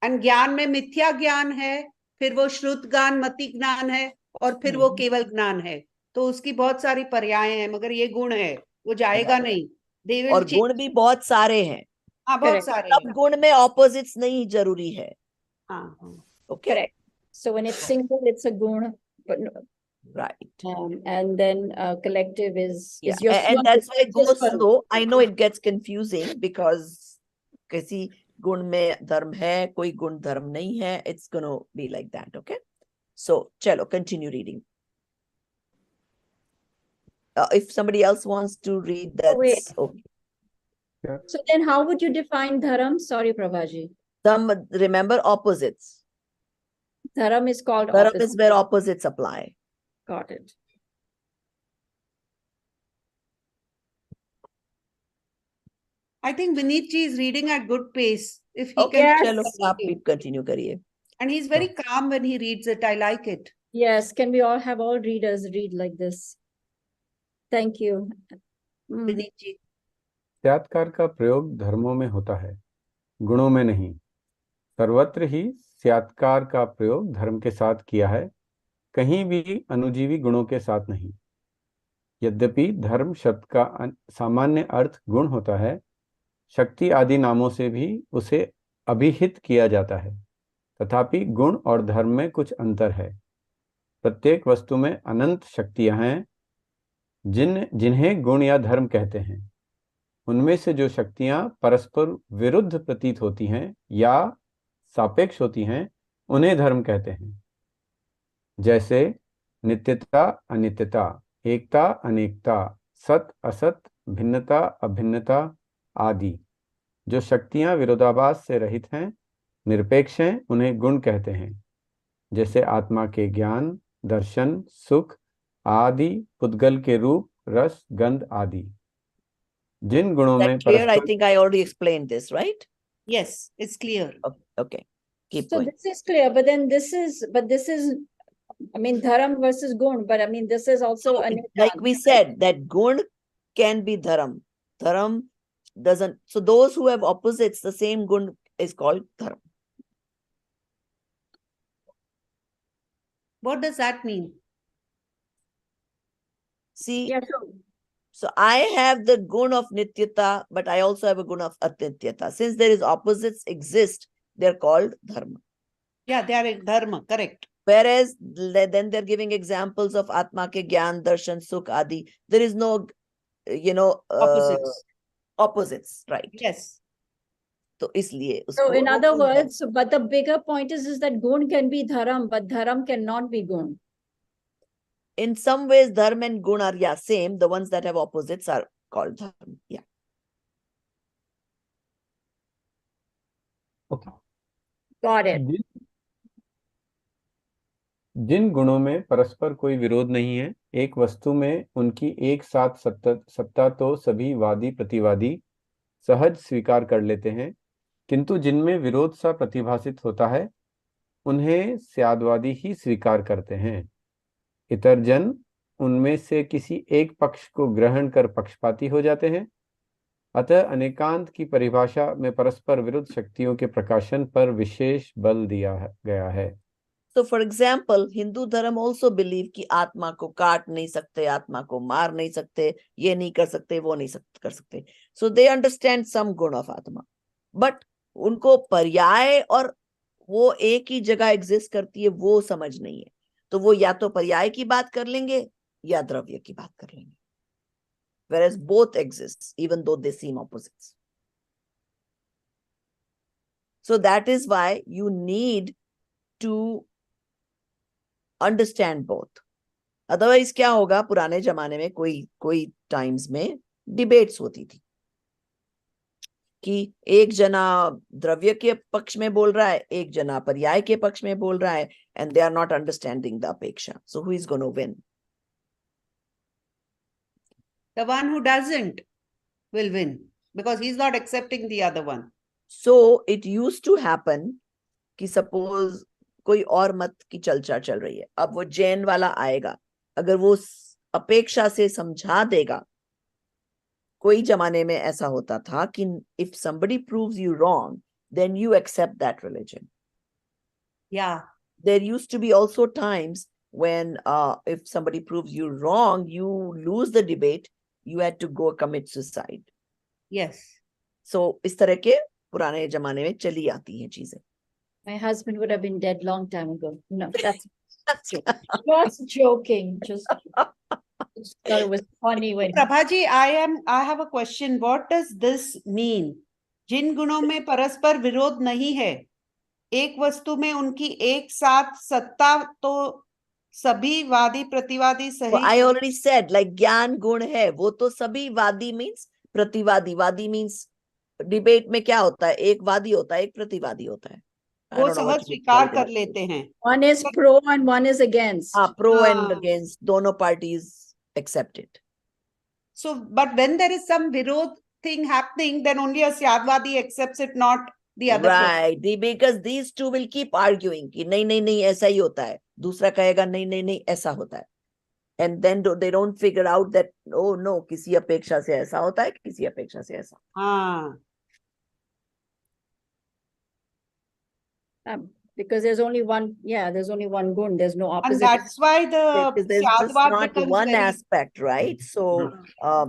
And ज्ञान में मिथ्या ज्ञान है, फिर वो श्रुत ज्ञान, मति ज्ञान है, और फिर वो केवल ज्ञान है. तो उसकी बहुत सारी पर्यायें हैं, मगर ये गुण है, वो जाएगा नहीं. They will और change. गुण भी बहुत सारे हैं, हाँ, बहुत Correct. सारे सब हैं. गुण में ऑपोजिट्स नहीं जरूरी है. हाँ, हाँ. Okay, Correct. So when it's single, it's a guna, but right. and then collective is Yeah, your and swan- that's why it your goes swaroop. slow. I know it gets confusing because किसी गुण में धर्म है, कोई गुण धर्म नहीं है. It's gonna be like that. Okay, so चलो continue reading. If somebody else wants to read, that's wait. okay. So then how would you define dharam? Sorry, Prabhaji. Some remember opposites. Dharam is called Dharam opposite. is where opposites apply. Got it. I think Vineet ji is reading at good pace. If he Okay, can, चलो आप भी continue करिए. and he's very calm when he reads it. I like it. Yes, can we all have all readers read like this? Thank you. Vineet ji. स्यात्कार का प्रयोग धर्मों में होता है, गुणों में नहीं. सर्वत्र ही स्यात्कार का प्रयोग धर्म के साथ किया है, कहीं भी अनुजीवी गुणों के साथ नहीं. यद्यपि धर्म शब्द का सामान्य अर्थ गुण होता है, शक्ति आदि नामों से भी उसे अभिहित किया जाता है, तथापि गुण और धर्म में कुछ अंतर है. प्रत्येक वस्तु में अनंत शक्तियां हैं, जिन्हें गुण या धर्म कहते हैं. उनमें से जो शक्तियां परस्पर विरुद्ध प्रतीत होती हैं या सापेक्ष होती हैं, उन्हें धर्म कहते हैं. जैसे नित्यता अनित्यता, एकता अनेकता, सत असत, भिन्नता अभिन्नता आदि. जो शक्तियां विरोधाभास से रहित हैं, निरपेक्ष हैं, उन्हें गुण कहते हैं. जैसे आत्मा के ज्ञान, दर्शन, सुख आदि, पुद्गल के रूप, रस, गंध आदि. जिन गुणों में That clear? I परस्पर think I already explained this, right? Yes, it's clear. Okay. Keep So going. this is clear, but this is, I mean, dharam versus gun, but I mean, this is also a Like we said, that gun can be dharam. Dharam doesn't. So those who have opposites, the same gun is called dharam. What does that mean? See, Yeah, so I have the gun of nityata, but I also have a gun of anityata. Since there is opposites exist, they're called dharma. Yeah, they are dharma, correct. Whereas then they're giving examples of atma ke gyan, darshan, sukh, adi. There is no, Opposites. opposites, right? Yes. So isliye so usko in other वो gun words, but the bigger point is that gun can be dharam, but dharam cannot be gun. in some ways, dharma and gun are same. The ones that have opposites are called dharma. Yeah. okay. Got it. जिन गुणों में परस्पर कोई विरोध नहीं है, एक वस्तु में उनकी एक साथ सत्ता तो सभी वादी प्रतिवादी सहज स्वीकार कर लेते हैं, किंतु जिनमें विरोध सा प्रतिभासित होता है, उन्हें स्यादवादी ही स्वीकार करते हैं। इतर जन उनमें से किसी एक पक्ष को ग्रहण कर पक्षपाती हो जाते हैं। अतः अनेकांत की परिभाषा में परस्पर विरुद्ध शक्तियों के प्रकाशन पर विशेष बल दिया गया है। So for example, हिंदू धर्म also believe कि आत्मा को काट नहीं सकते, आत्मा को मार नहीं सकते, ये नहीं कर सकते, वो नहीं कर सकते. So they understand some गुण of आत्मा, but उनको पर्याय और वो एक ही जगह एग्जिस्ट करती है वो समझ नहीं है. तो वो या तो पर्याय की बात कर लेंगे या द्रव्य की बात कर लेंगे. Whereas both exist, even though they seem opposites. So that is why you need to understand both. Otherwise क्या होगा, पुराने जमाने में कोई टाइम्स में डिबेट्स होती थी कि एक जना द्रव्य के पक्ष में बोल रहा है, एक जना पर्याय के पक्ष में बोल रहा है, and they are not understanding the अपेक्षा. So who is going to win? The one who doesn't will win because he's not accepting the other one. So it used to happen कि suppose कोई और मत की चर्चा चल रही है, अब वो जैन वाला आएगा, अगर वो अपेक्षा से समझा देगा. कोई जमाने में ऐसा होता था कि if somebody proves you wrong, then you accept that religion. Yeah. There used to be also times when if somebody proves you wrong, you lose the debate, you had to go commit suicide. Yes. So इस तरह के पुराने जमाने में चली आती हैं चीजें. My husband would have been dead long time ago. No, that's just joking. Just thought it was funny when Prabhaji, I have a question. What does this mean? जिन गुणों में परस्पर विरोध नहीं है, एक वस्तु में उनकी एक साथ सत्ता, तो सभी वादी प्रतिवादी सही. Well, I already said, like ज्ञान गुण है, वो तो सभी वादी means प्रतिवादी. वादी means डिबेट में क्या होता है, एक वादी होता है, एक प्रतिवादी होता है. वो सहज स्वीकार कर लेते हैं. one is pro and one is against. Pro and against, दोनों parties accept it. So, but when there is some विरोध thing happening, then only a Syadvadi accepts it, not the other person. Right, because these two will keep arguing कि नहीं नहीं नहीं ऐसा ही होता है, दूसरा कहेगा नहीं नहीं नहीं ऐसा होता है. And then they don't figure out that, oh no, किसी अपेक्षा से ऐसा होता है, किसी अपेक्षा से ऐसा. हाँ. Because there's only one, there's only one gun. There's no And opposite. that's why the Because there's just Syadvad not becomes one very. aspect, right? So,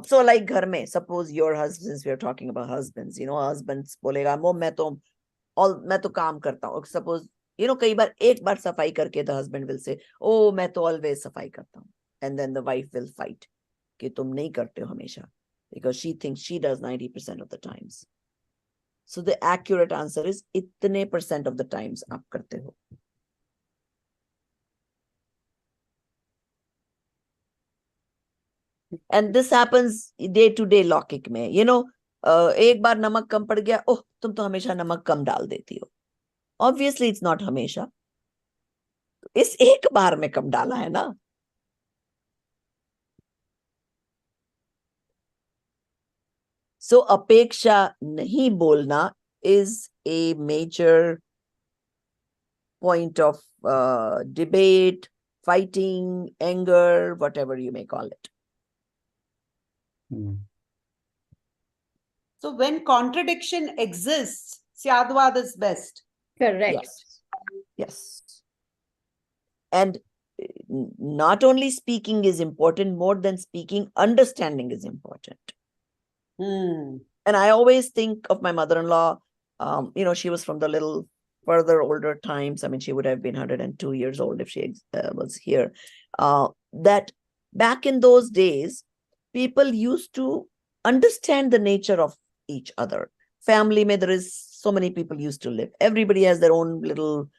so like घर में, suppose your husbands, we are talking about husbands, husbands बोलेगा वो मैं तो काम करता हूँ. Suppose, कई बार एक बार सफाई करके the husband will say, oh मैं तो always सफाई करता हूँ. And then the wife will fight कि तुम नहीं करते हो हमेशा, because she thinks she does 90% of the times. So the accurate answer is इतने % of the times आप करते हो. And this happens day to day लौकिक में. एक बार नमक कम पड़ गया, ओह तुम तो हमेशा नमक कम डाल देती हो. Obviously it's not हमेशा. इस एक बार में कम डाला है ना. So अपेक्षा नहीं बोलना is a major point of debate, fighting, anger, whatever you may call it. So when contradiction exists, Syadvad is best. Correct. Yes. And not only speaking is important, more than speaking, understanding is important. And I always think of my mother-in-law, she was from the little further older times. I mean, she would have been 102 years old if she was here. That back in those days, people used to understand the nature of each other. Family mein there is so many people used to live. Everybody has their own little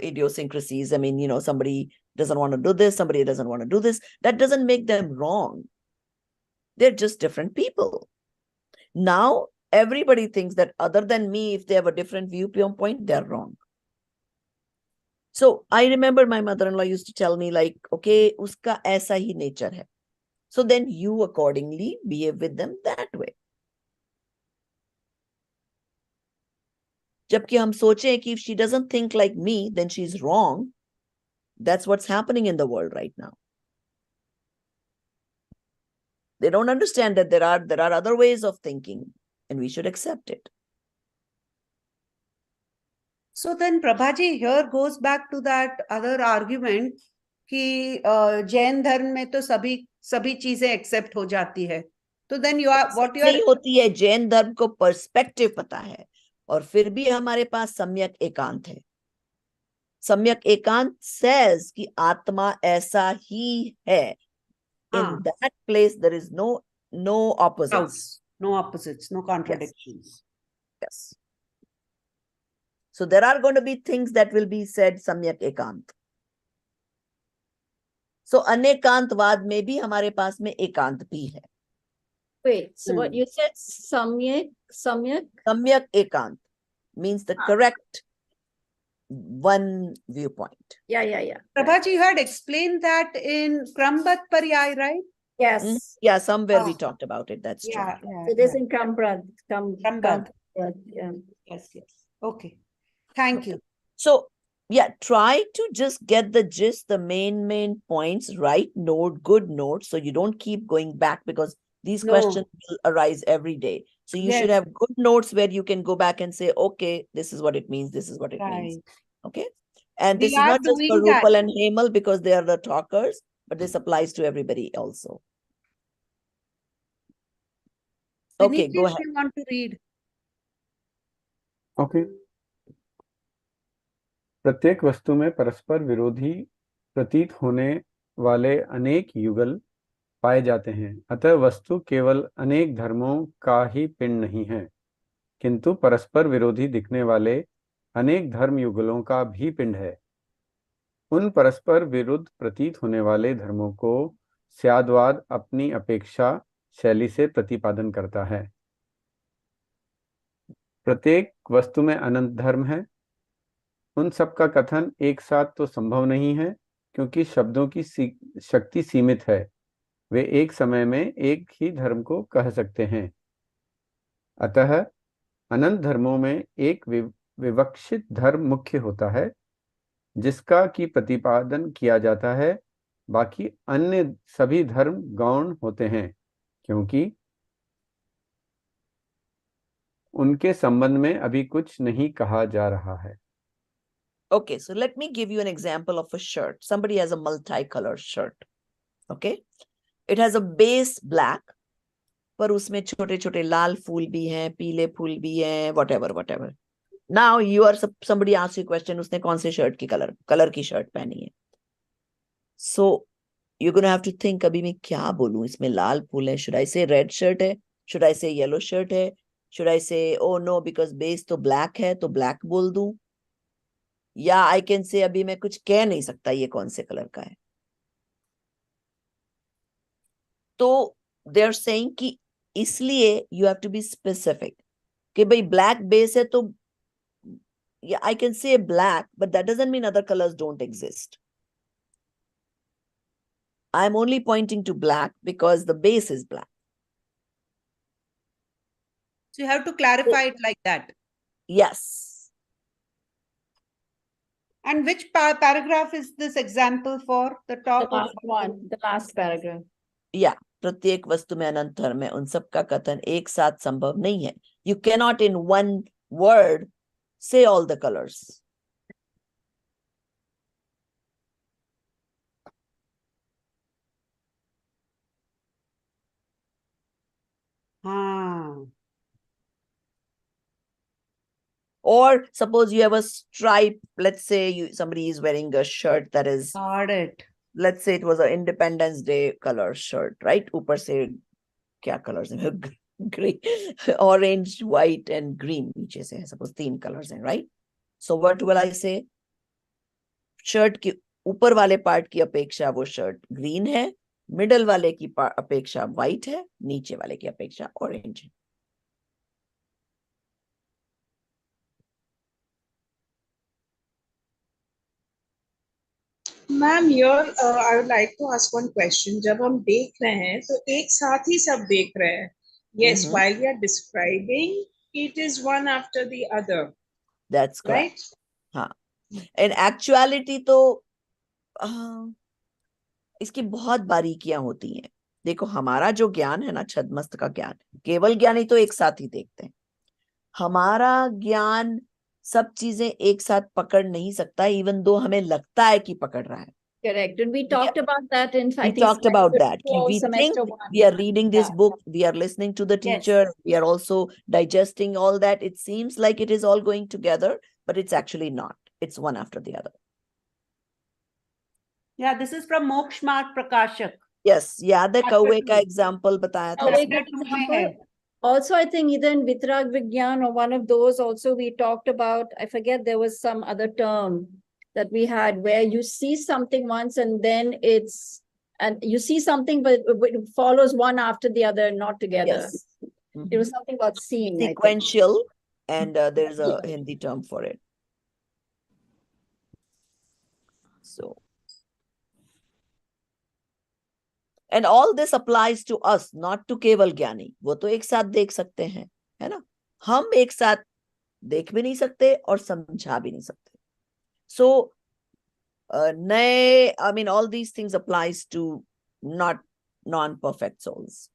idiosyncrasies. I mean, somebody doesn't want to do this, somebody doesn't want to do this. That doesn't make them wrong. They're just different people. Now, everybody thinks that other than me, if they have a different viewpoint, they're wrong. So I remember my mother-in-law used to tell me like, okay, uska aisa hi nature hai. So then you accordingly behave with them that way. जबकि हम सोचें कि if she doesn't think like me, then she's wrong. That's what's happening in the world right now. They don't understand that there are other ways of thinking, and we should accept it. So then, Prabhaji, here goes back to that other argument कि जैन धर्म में तो सभी चीजें accept हो जाती है. तो then you are what you नहीं are होती है. जैन धर्म को पर्सपेक्टिव पता है, और फिर भी हमारे पास सम्यक एकांत है. सम्यक एकांत says कि आत्मा ऐसा ही है. In that place, there is no opposites. doubts, no opposites, no contradictions. Yes. So there are going to be things that will be said samyak ekant. So अनेकांतवाद में भी हमारे पास में एकांत भी है. Wait, so what you said, samyak? सम्यक ekant means the correct one viewpoint. Yeah. Prabhaji, you had explained that in Krambhat Paryay, right? Yes. Yeah, somewhere we talked about it. That's true. Yeah. It is in Kamprad. Prambhav. Yeah. Yes. Okay. Thank you. So yeah, try to just get the gist, the main points, right? Note, good notes, so you don't keep going back, because these No. questions will arise every day. So you should Yes. have good notes where you can go back and say, okay, this is what it means. This is what it means. Right. Okay. And We this is are not just for doing that. Rupal and Hemal because they are the talkers, but this applies to everybody also. Okay, go Vinicius, ahead. you want to read? Okay. प्रत्येक वस्तु में परस्पर विरोधी प्रतीत होने वाले अनेक युगल पाए जाते हैं. अतः वस्तु केवल अनेक धर्मों का ही पिंड नहीं है, किंतु परस्पर विरोधी दिखने वाले अनेक धर्म युगलों का भी पिंड है. उन परस्पर विरुद्ध प्रतीत होने वाले धर्मों को स्याद्वाद अपनी अपेक्षा शैली से प्रतिपादन करता है. प्रत्येक वस्तु में अनंत धर्म है. उन सब का कथन एक साथ तो संभव नहीं है, क्योंकि शब्दों की शक्ति सीमित है. वे एक समय में एक ही धर्म को कह सकते हैं. अतः अनंत धर्मों में एक विवक्षित धर्म मुख्य होता है, जिसका की प्रतिपादन किया जाता है. बाकी अन्य सभी धर्म गौण होते हैं, क्योंकि उनके संबंध में अभी कुछ नहीं कहा जा रहा है. Okay, so let me give you an example of a shirt. Somebody has a multicolored shirt. Okay, it has a base black, पर उसमें छोटे छोटे लाल फूल भी हैं, पीले फूल भी हैं, whatever. Now somebody asks you a question, उसने कौन से शर्ट की कलर की शर्ट पहनी है. So you're gonna have to think, अभी मैं क्या बोलूं, इसमें लाल फूल है. Should I say red shirt है? Should I say yellow shirt है? Should I say, oh no, because base तो black है, तो black बोल दूं? या I can say अभी मैं कुछ कह नहीं सकता ये कौन से कलर का है. तो they're saying कि इसलिए you have to be specific कि भाई black base है तो yeah, I can say black, but that doesn't mean other colors don't exist. I'm only pointing to black because the base is black. So you have to clarify it like that. Yes. And which paragraph is this example for? The The top of last one, the last paragraph. Yeah. प्रत्येक वस्तु में अनंत धर्म है, उन सब का कथन एक साथ संभव नहीं है. You cannot in one word say all the colors. Or suppose you have a stripe, let's say somebody is wearing a shirt that is, Got it. let's say it was an Independence Day color shirt, right? ऊपर से क्या colors हैं? Green, orange, white and green. नीचे से है, suppose 3 colors हैं, right? So what will I say? Shirt की ऊपर वाले part की अपेक्षा वो shirt green है, middle वाले की अपेक्षा white है, नीचे वाले की अपेक्षा orange है. Ma'am your I would like to ask one question. जब हम देख रहे हैं तो एक साथ ही सब देख रहे हैं. Yes, while we are describing, it is one after the other. That's correct. right? हाँ, in actuality तो इसकी बहुत बारीकियां होती हैं। देखो, हमारा जो ज्ञान है ना, छद्मस्त का ज्ञान, केवल ज्ञानी तो एक साथ ही देखते हैं। हमारा ज्ञान सब चीजें एक साथ पकड़ नहीं सकता, इवन दो हमें लगता है कि पकड़ रहा है। Correct. And we talked about that in, I We think, talked about semester that. कि 4, we think semester 1. we are reading this Yeah. book, we are listening to the Yes. teacher, we are also digesting all that. It seems like it is all going together, but it's actually not. It's one after the other. Yeah, this is from Moksha Mark Prakashak. Yes, याद है Chapter कौवे का 2. Example बताया था Kaveh उसमें? Chapter 2 में example. है. Also, I think either in Vitrag Vigyan or one of those also we talked about, I forget, there was some other term that we had where you see something once and then and you see something, but it follows one after the other, not together. Yes. It was something about seeing, I think. Sequential, and there's a Hindi term for it. So, and all this applies to us, not to केवल ज्ञानी। वो तो एक साथ देख सकते हैं, है ना? हम एक साथ देख भी नहीं सकते और समझा भी नहीं सकते। So, नए, I mean, all these things applies to not non-perfect souls.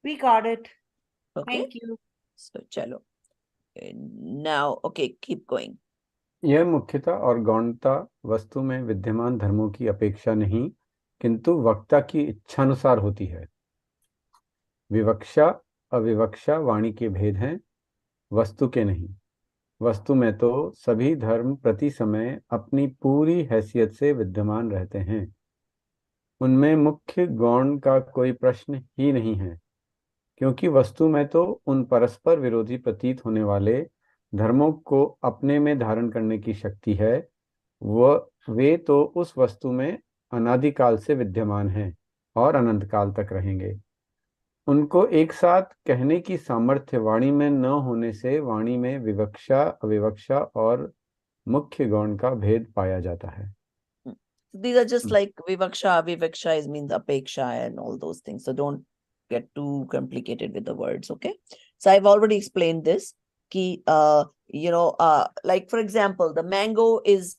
We got it. Okay. Thank you. So, चलो. Now, okay, keep going. यह मुख्यता और गौणता वस्तु में विद्यमान धर्मों की अपेक्षा नहीं, किंतु वक्ता की इच्छानुसार होती है। विवक्षा अविवक्षा वाणी के भेद हैं, वस्तु के नहीं। वस्तु में तो सभी धर्म प्रति समय अपनी पूरी हैसियत से विद्यमान रहते हैं। उनमें मुख्य गौण का कोई प्रश्न ही नहीं है, क्योंकि वस्तु में तो उन परस्पर विरोधी प्रतीत होने वाले धर्मों को अपने में धारण करने की शक्ति है। वे तो उस वस्तु में अनादिकाल से विद्यमान हैं और अनंत काल तक रहेंगे। उनको एक साथ कहने की सामर्थ्य वाणी में न होने से वाणी में विवक्षा अविवक्षा और मुख्य गौण का भेद पाया जाता है। These are just like vivaksha, avivaksha is means apeksha and all those things. So don't get too complicated with the words, okay? So I've already explained this. Ki, like for example, the mango is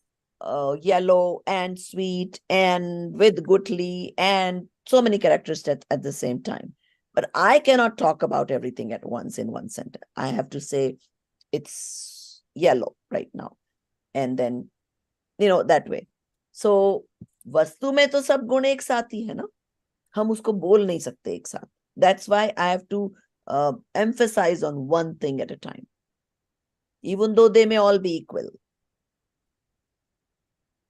yellow and sweet and with gutli and so many characters at the same time. But I cannot talk about everything at once in one sentence. I have to say it's yellow right now. And then, that way. So, वस्तु में तो सब गुण एक साथ ही है ना, हम उसको बोल नहीं सकते एक साथ. That's why I have to emphasize on one thing at a time, even though they may all be equal.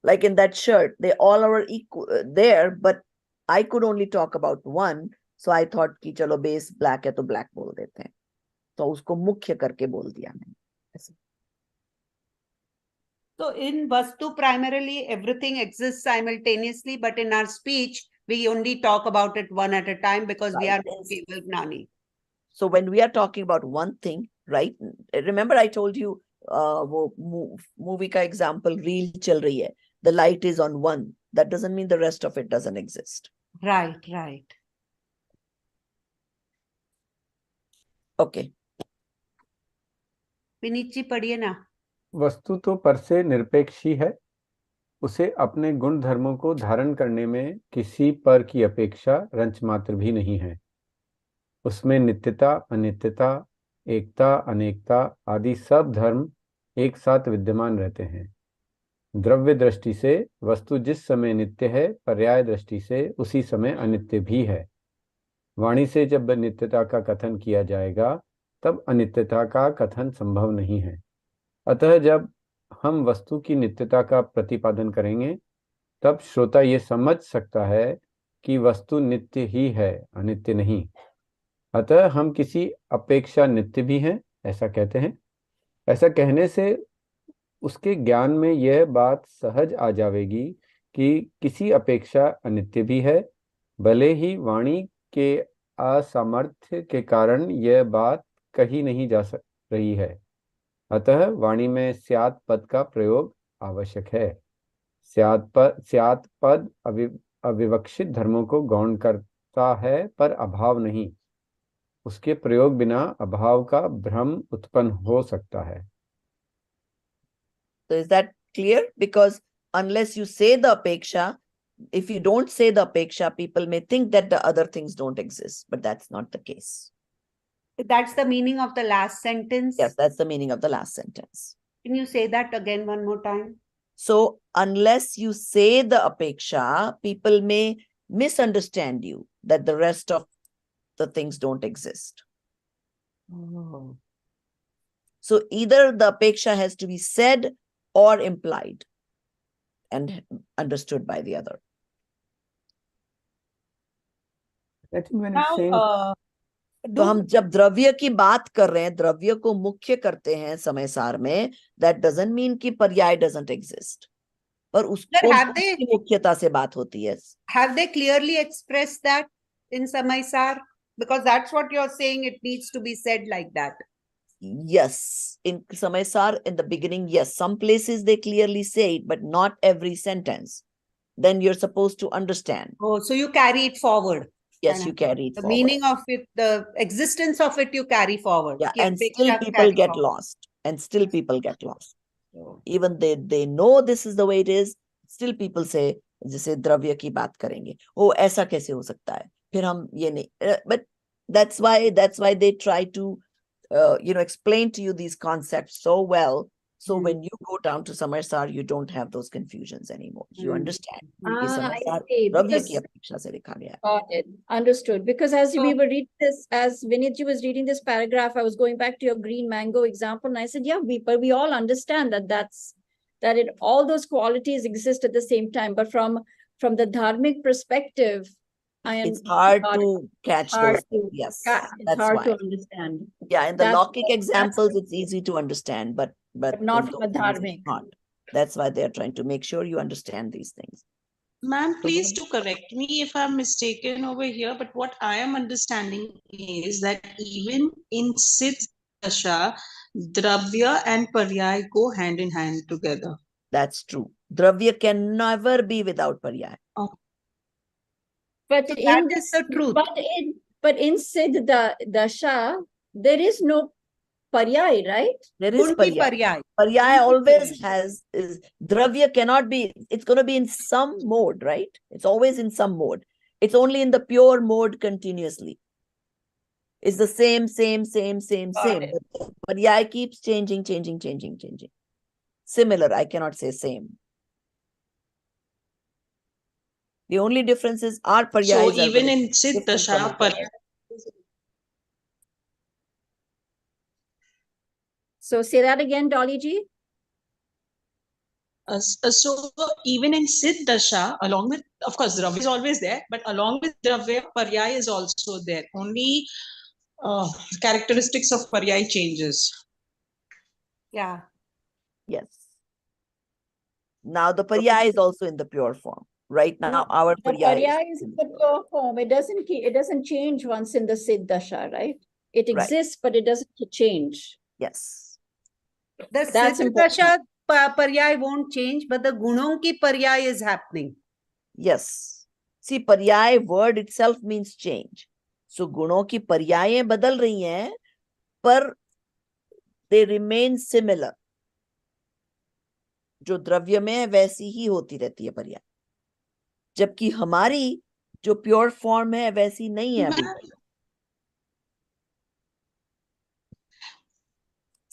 Like in that shirt, they all are equal there, but I could only talk about one, so I thought कि चलो base black है तो black बोल देते हैं, तो उसको मुख्य करके बोल दिया मैंने. So in Vastu, primarily everything exists simultaneously, but in our speech, we only talk about it one at a time because we Right. are Keval Gnani. So when we are talking about one thing, right? Remember I told you, वो movie का example, reel चल रही है. The light is on one. That doesn't mean the rest of it doesn't exist. Right, right. Okay. Vineet जी पढ़िए ना. वस्तु तो पर से निरपेक्ष ही है, उसे अपने गुण धर्मों को धारण करने में किसी पर की अपेक्षा रंच मात्र भी नहीं है। उसमें नित्यता अनित्यता एकता अनेकता आदि सब धर्म एक साथ विद्यमान रहते हैं। द्रव्य दृष्टि से वस्तु जिस समय नित्य है, पर्याय दृष्टि से उसी समय अनित्य भी है। वाणी से जब नित्यता का कथन किया जाएगा तब अनित्यता का कथन संभव नहीं है। अतः जब हम वस्तु की नित्यता का प्रतिपादन करेंगे तब श्रोता ये समझ सकता है कि वस्तु नित्य ही है, अनित्य नहीं। अतः हम किसी अपेक्षा नित्य भी हैं ऐसा कहते हैं। ऐसा कहने से उसके ज्ञान में यह बात सहज आ जाएगी कि किसी अपेक्षा अनित्य भी है, भले ही वाणी के असामर्थ्य के कारण यह बात कही नहीं जा रही है। अतः वाणी में स्यात् पद का प्रयोग आवश्यक है। स्यात् पद अविवक्षित धर्मों को गौण करता है पर अभाव नहीं। उसके प्रयोग बिना अभाव का भ्रम उत्पन्न हो सकता है। So is that clear? Because unless you say the apeksha, if you don't say the apeksha, people may think that the other things don't exist, but that's not the case. That's the meaning of the last sentence. Yes, that's the meaning of the last sentence. Can you say that again one more time? So unless you say the apeksha, people may misunderstand you that the rest of the things don't exist. Oh. So either the apeksha has to be said or implied and understood by the other. I think when Now, it's saying तो हम जब द्रव्य की बात कर रहे हैं, द्रव्य को मुख्य करते हैं समय सार में, that doesn't mean कि पर्याय doesn't exist. पर उसको उसकी मुख्यता से बात होती है. Have they clearly expressed that in Samaisar? Because that's what you're saying, it needs to be said like that. Yes, in Samaisar, in the beginning, yes, some places they clearly say it, but not every sentence. Then you're supposed to understand. Oh, so you carry it forward. Yes, you carry it The forward. meaning of it, the existence of it, you carry forward. Yeah, Ki and apeksha still people carry get forward. lost. And still people get lost. Oh. Even they know this is the way it is, still people say, जैसे द्रव्य की बात करेंगे, oh ऐसा कैसे हो सकता है, फिर हम ये नहीं, but that's why they try to explain to you these concepts so well, so when you go down to Samaisar, you don't have those confusions anymore. You understand. I Samaisar see, द्रव्य because- की अपेक्षा से लिखा गया है. Got it. Understood. Because as we were reading this, as Vinitji was reading this paragraph, I was going back to your green mango example, and I said, yeah, but we all understand that all those qualities exist at the same time. But from the dharmic perspective, It's hard to catch hard those things. Yes, it's that's hard why. to understand. Yeah, in the That's- Lokik examples, it's easy to understand, but not in from a those things, it's dharmic. not. That's why they're trying to make sure you understand these things. Ma'am, please do correct me if I'm mistaken over here, but what I am understanding is that even in Siddh Dasha, Dravya and Paryay go hand in hand together. That's true. Dravya can never be without Paryay. But So in that this, is the truth. but in Siddha Dasha, there is no paryay, right? There is Won't be Paryay. paryay. Paryay Won't be always paryay. Dravya cannot be, it's going to be in some mode, right? It's always in some mode. It's only in the pure mode continuously. It's the same. it. But Paryay keeps changing. Similar, I cannot say same. The only difference is our Paryayas So are even very in Siddh different from Dasha, each other. So say that again, Dolly ji. So even in Siddh Dasha, along with, of course, Dravya is always there, but along with Dravya, Paryay is also there. Only characteristics of Paryay changes. Yeah. Yes. Now the Paryay is also in the pure form. Right now, our The Paryay paryay is in the pure form. It doesn't change once in the Siddh Dasha, right? It Right. exists, but it doesn't change. Yes. The That's Siddha important. Dasha paryay won't change, but the gunon ki paryay is happening. Yes. See, Paryay word itself means change. So गुणों की पर्यायें बदल रही हैं, पर they remain similar. जो द्रव्य में है वैसी ही होती रहती है पर्याय, जबकि हमारी जो प्योर फॉर्म है वैसी नहीं है अभी.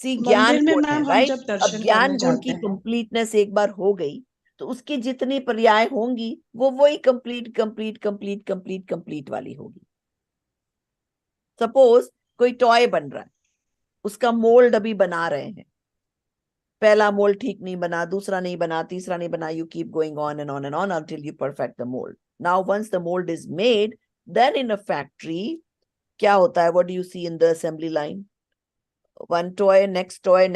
सी ज्ञान मंदिर में गुण है, मैम हम राइट? जब अब दर्शन ज्ञान करने गुण जाते की हैं, कंप्लीटनेस एक बार हो गई तो उसकी जितनी पर्याय होंगी वो वही कंप्लीट वाली होगी. सपोज कोई टॉय बन रहा है, उसका मोल्ड अभी बना रहे हैं, पहला मोल्ड ठीक नहीं बना, दूसरा नहीं बना, तीसरा नहीं बना, you keep going on and on until you perfect the mold. Now once the mold is made, then in a factory क्या होता है? What do you see in the assembly line? One toy, next toy,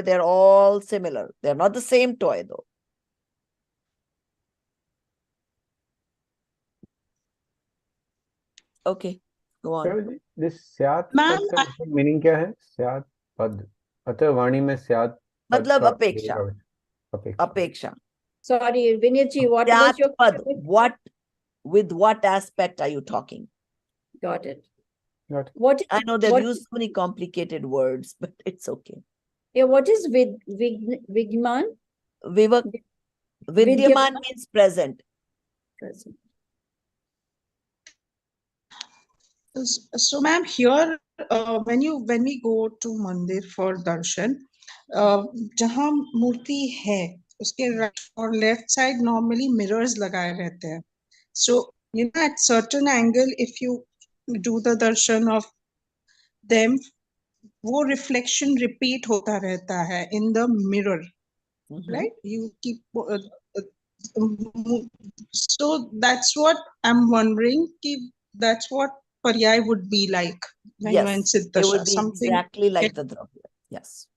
they're all similar. They're not the same toy though. Okay, go on. This स्यात् Ma'am, पद का meaning क्या है? स्यात् पद, अतः वाणी में स्यात् पद मतलब का अपेक्षा. अपेक्षा. अपेक्षा. Sorry, Vinitji, what was स्यात् your पद, what with what aspect are you talking? Got it. Got it. What is, I know they've what, used so many complicated words, but it's okay. yeah, what is Vigman? Vivak, Vidyaman means present. Present. So, ma'am, here when we go to mandir for darshan, जहाँ मूर्ति है उसके right और left side normally mirrors लगाए रहते हैं. So you know at certain angle if you do the darshan of them, वो reflection repeat होता रहता है in the mirror, right? You keep so that's what I'm wondering. That's what Paryay would be like when you're in Yes, Siddha it would Dasha, be something. exactly like the Dravya. Yes.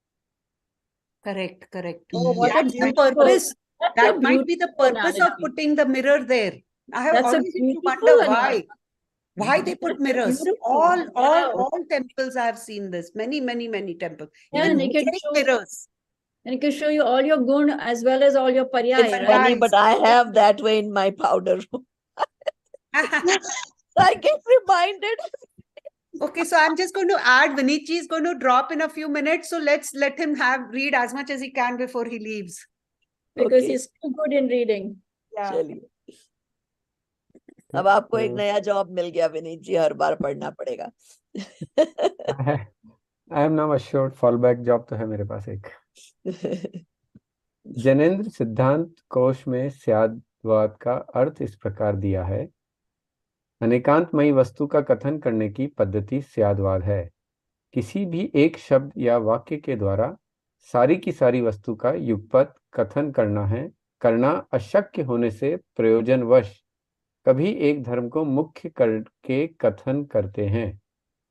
Correct, correct. Oh, what a That's the beautiful- purpose. That's a That might be the beautiful purpose of analogy. putting the mirror there. I have That's a always used to beautiful wonder analogy. why they put That's a mirrors. beautiful- All Wow. temples I have seen this. Many temples. Yeah, Even and it can big show- mirrors. And it can show you all your gun as well as all your paryai, It's right? funny, but I have that way in my powder room. I get reminded. Okay, so I'm just going to add, Vinitji is going to drop in a few minutes. So let's let him read as much as he can before he leaves. Because Okay. he's too good in reading. Yeah. चलिए अब आपको एक नया job मिल गया विनीत जी, हर बार पढ़ना पड़ेगा. I am now assured fall back job तो है मेरे पास एक. जैनेन्द्र सिद्धांत कोश में स्याद्वाद का अर्थ इस प्रकार दिया है. अनेकांतमयी वस्तु का कथन करने की पद्धति स्याद्वाद है. किसी भी एक शब्द या वाक्य के द्वारा सारी की सारी वस्तु का युगपत कथन करना अशक्य होने से प्रयोजनवश कभी एक धर्म को मुख्य करके कथन करते हैं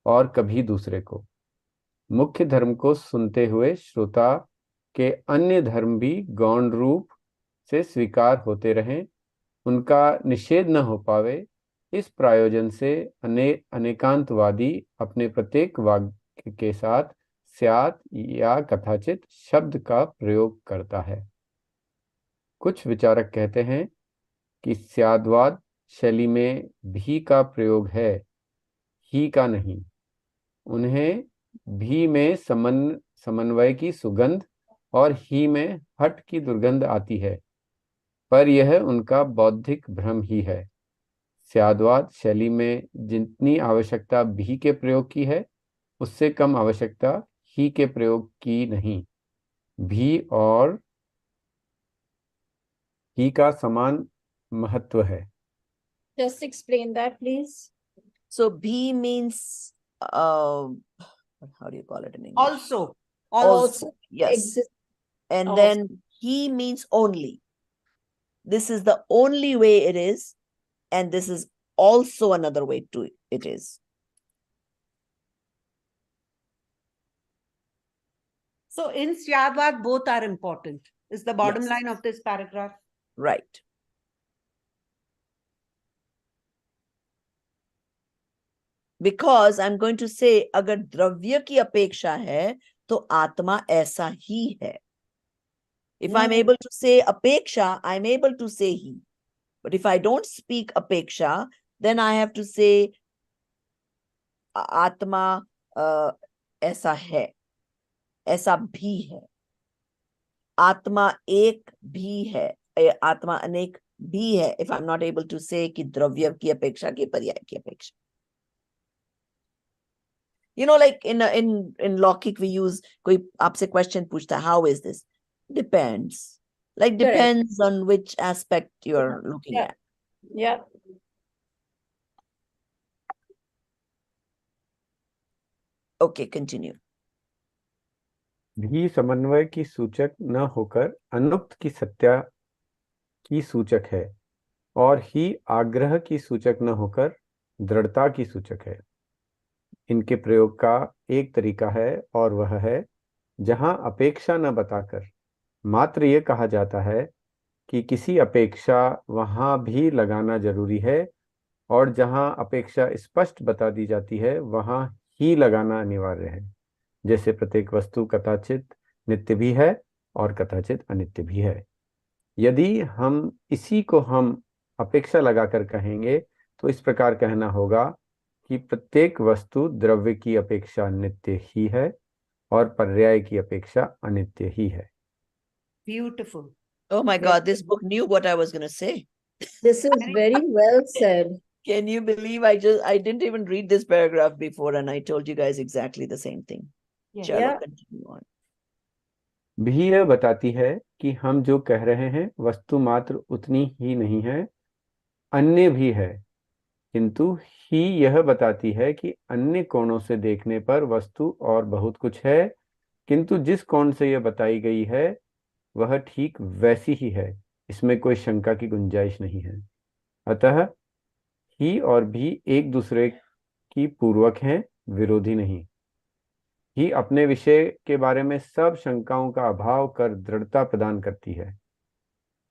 और कभी दूसरे को. मुख्य धर्म को सुनते हुए श्रोता के अन्य धर्म भी गौण रूप से स्वीकार होते रहें, उनका निषेध न हो पावे. इस प्रयोजन से अनेकांतवादी अपने प्रत्येक वाक्य के साथ स्यात् या कथाचित शब्द का प्रयोग करता है. कुछ विचारक कहते हैं कि स्याद्वाद शैली में भी का प्रयोग है, ही का नहीं. उन्हें भी में समन्वय की सुगंध और ही में हट की दुर्गंध आती है, पर यह उनका बौद्धिक भ्रम ही है. स्याद्वाद शैली में जितनी आवश्यकता भी के प्रयोग की है, उससे कम आवश्यकता ही के प्रयोग की नहीं. भी और ही का समान महत्व है. Just explain that, please. So bhi means how do you call it in English? Also. Also, yes. Exist. And Also. then he means only. This is the only way it is, and this is also another way to it is. So in Syadvad, both are important, is the bottom Yes. line of this paragraph. Right. Because I'm going to say, अगर द्रव्य की अपेक्षा है, तो आत्मा ऐसा ही है. If I'm able to say apeksha, I'm able to say he. But if I don't speak apeksha, then I have to say आत्मा ऐसा है, ऐसा भी है. आत्मा एक भी है, आत्मा अनेक भी है. If I'm not able to say कि द्रव्य की अपेक्षा की पर्याय की अपेक्षा. You know, like in Lockic we use, कोई आपसे question पूछता है, how is this? Depends. Like Correct. depends on which aspect you're looking Yeah. at. Yeah. Okay, continue. भी समन्वय की सूचक न होकर अनुक्त की सत्या की सूचक है, और ही आग्रह की सूचक न होकर दृढ़ता की सूचक है. इनके प्रयोग का एक तरीका है, और वह है जहां अपेक्षा न बताकर मात्र ये कहा जाता है कि किसी अपेक्षा वहां भी लगाना जरूरी है, और जहां अपेक्षा स्पष्ट बता दी जाती है वहां ही लगाना अनिवार्य है. जैसे प्रत्येक वस्तु कथाचित नित्य भी है और कथाचित अनित्य भी है. यदि हम इसी को हम अपेक्षा लगाकर कहेंगे तो इस प्रकार कहना होगा कि प्रत्येक वस्तु द्रव्य की अपेक्षा नित्य ही है और पर्याय की अपेक्षा अनित्य ही है। Beautiful. Oh my God, this book knew what I was going to say. This is very well said. Can you believe I didn't even read this paragraph before and I told you guys exactly the same thing. Yeah. Chalo, Yeah. continue on. भी यह बताती है कि हम जो कह रहे हैं वस्तु मात्र उतनी ही नहीं है, अन्य भी है, किंतु ही यह बताती है कि अन्य कोणों से देखने पर वस्तु और बहुत कुछ है, किंतु जिस कोण से यह बताई गई है वह ठीक वैसी ही है, इसमें कोई शंका की गुंजाइश नहीं है। अतः ही और भी एक दूसरे की पूर्वक हैं, विरोधी नहीं। ही अपने विषय के बारे में सब शंकाओं का अभाव कर दृढ़ता प्रदान करती है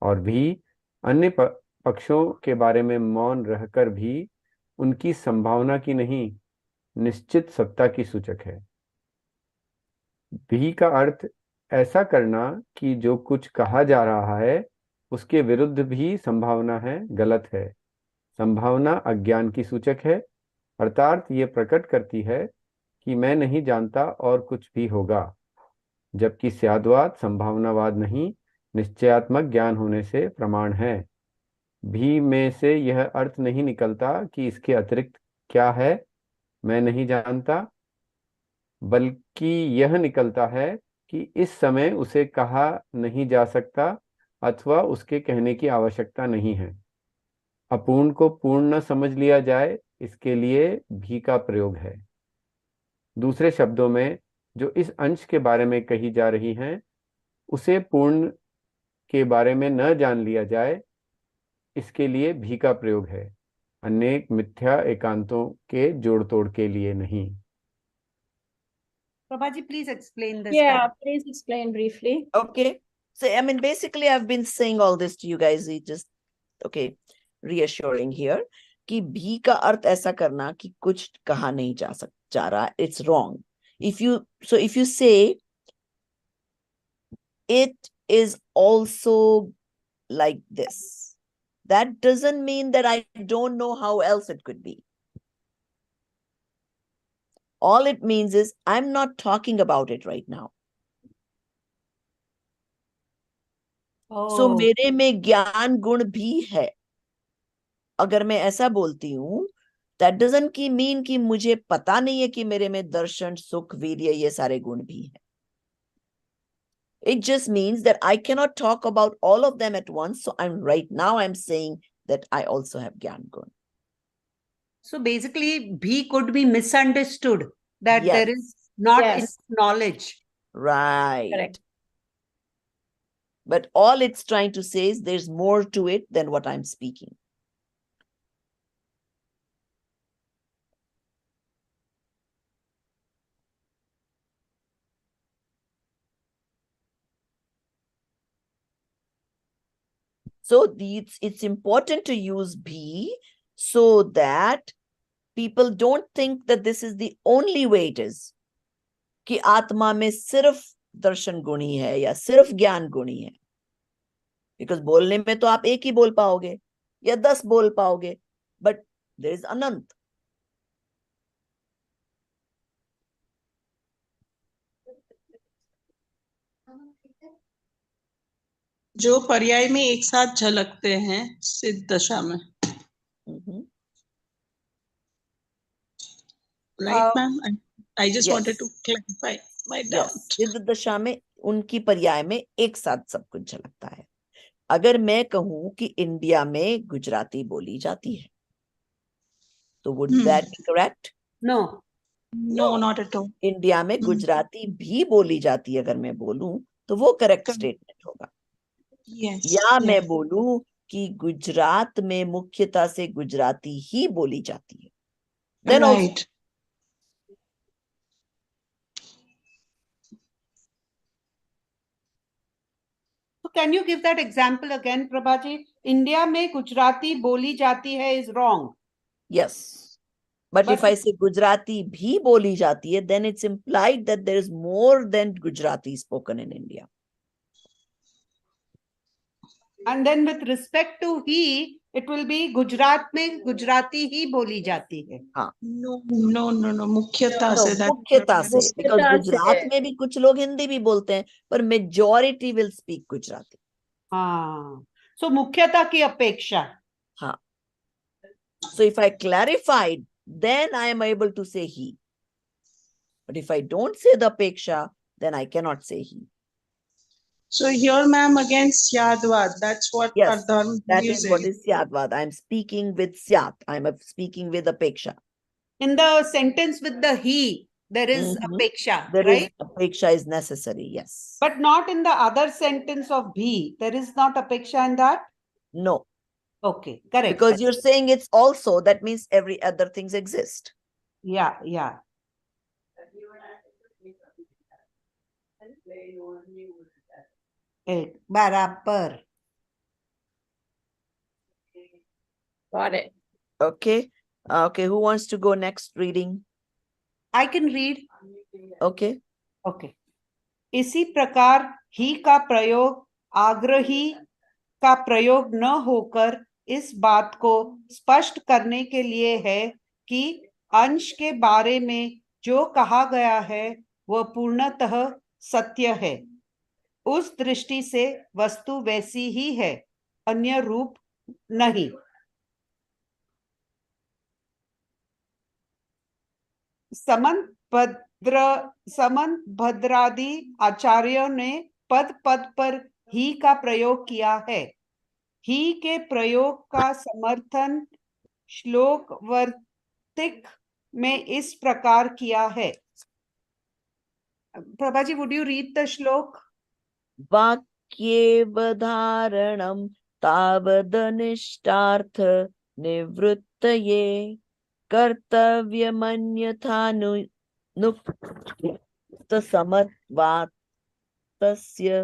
और भी अन्य पक्षों के बारे में मौन रहकर भी उनकी संभावना की नहीं, निश्चित सत्ता की सूचक है। भी का अर्थ ऐसा करना कि जो कुछ कहा जा रहा है उसके विरुद्ध भी संभावना है, गलत है। संभावना अज्ञान की सूचक है, अर्थात ये प्रकट करती है कि मैं नहीं जानता और कुछ भी होगा, जबकि स्याद्वाद संभावनावाद नहीं, निश्चयात्मक ज्ञान होने से प्रमाण है। भी में से यह अर्थ नहीं निकलता कि इसके अतिरिक्त क्या है, मैं नहीं जानता, बल्कि यह निकलता है कि इस समय उसे कहा नहीं जा सकता अथवा उसके कहने की आवश्यकता नहीं है। अपूर्ण को पूर्ण न समझ लिया जाए, इसके लिए भी का प्रयोग है। दूसरे शब्दों में जो इस अंश के बारे में कही जा रही हैं उसे पूर्ण के बारे में न जान लिया जाए, इसके लिए भी का प्रयोग है, अनेक मिथ्या एकांतों के जोड़ तोड़ के लिए नहीं। Prabhaji, please explain this. Yeah, please explain briefly. Okay. So, I mean, basically, I've been saying all this to you guys. It just, okay, reassuring here कि भी का अर्थ ऐसा करना कि कुछ कहा नहीं जा रहा, it's wrong. If you say it is also like this, that doesn't mean that I don't know how else it could be. All it means is I'm not talking about it right now. So Oh. मेरे में ज्ञान गुण भी है। अगर मैं ऐसा बोलती हूँ, that doesn't mean कि मुझे पता नहीं है कि मेरे में दर्शन, सुख, वीर्य ये सारे गुण भी हैं। It just means that I cannot talk about all of them at once. So I'm saying that I also have Gyan Gun. So basically, bhi could be misunderstood, that Yes. there is not Yes. enough knowledge. Right. Correct. But all it's trying to say is there's more to it than what I'm speaking. So it's important to use be so that people don't think that this is the only way it is. कि आत्मा में सिर्फ दर्शन गुणी है या सिर्फ ज्ञान गुणी है। Because बोलने में तो आप एक ही बोल पाओगे या 10 बोल पाओगे, but there is अनंत। जो पर्याय में एक साथ झलकते हैं सिद्ध दशा में। Right, ma'am? I just wanted to clarify my doubt. सिद्ध दशा में उनकी पर्याय में एक साथ सब कुछ झलकता है। अगर मैं कहूं कि इंडिया में गुजराती बोली जाती है, तो would that be correct? No. No, not at all. India में गुजराती भी बोली जाती है, अगर मैं बोलूं तो वो करेक्ट स्टेटमेंट होगा। Yes. या मैं बोलूं कि गुजरात में मुख्यता से गुजराती ही बोली जाती है, then also Right. So can you give that example again, Prabhaji? India में गुजराती बोली जाती है is wrong. yes. But if I say Gujarati bhi boli jati hai, then it's implied that there is more than Gujarati spoken in India. And then with respect to he, it will be Gujarat में गुजराती ही बोली जाती है. No. मुख्यता No, से that. मुख्यता से, because मुख्यता गुजरात से। में भी कुछ लोग हिंदी भी बोलते हैं, पर majority will speak Gujarati. हाँ. So मुख्यता की अपेक्षा. हाँ. So if I clarified, then I am able to say he. But if I don't say the apeksha, then I cannot say he. So here, ma'am, again, Syadvad. That's what Yes, our dharma that is is what is Syadvad. I am speaking with Syat. I am speaking with apeksha. In the sentence with the he, there is Mhm. apeksha, There is right? apeksha is necessary, yes. But not in the other sentence of bhi. There is not apeksha in that? No, Okay, correct. because you're saying it's also, that means every other things exist. Yeah, yeah. एक बराबर. Got it. Okay. Okay, who wants to go next reading? I can read. Okay. Okay. इसी प्रकार ही का प्रयोग आग्रही का प्रयोग न होकर इस बात को स्पष्ट करने के लिए है कि अंश के बारे में जो कहा गया है वह पूर्णतः सत्य है. उस दृष्टि से वस्तु वैसी ही है, अन्य रूप नहीं. समन्भद्रादि आचार्यों ने पद पद पर ही का प्रयोग किया है. ही के प्रयोग का समर्थन श्लोक वर्तिक में इस प्रकार किया है. प्रभाजी, would you read the श्लोक? वाक्येवधारणं तावदनिष्टार्थ निवृत्तये कर्तव्यमन्यथानुक्तसमत्वात्तस्य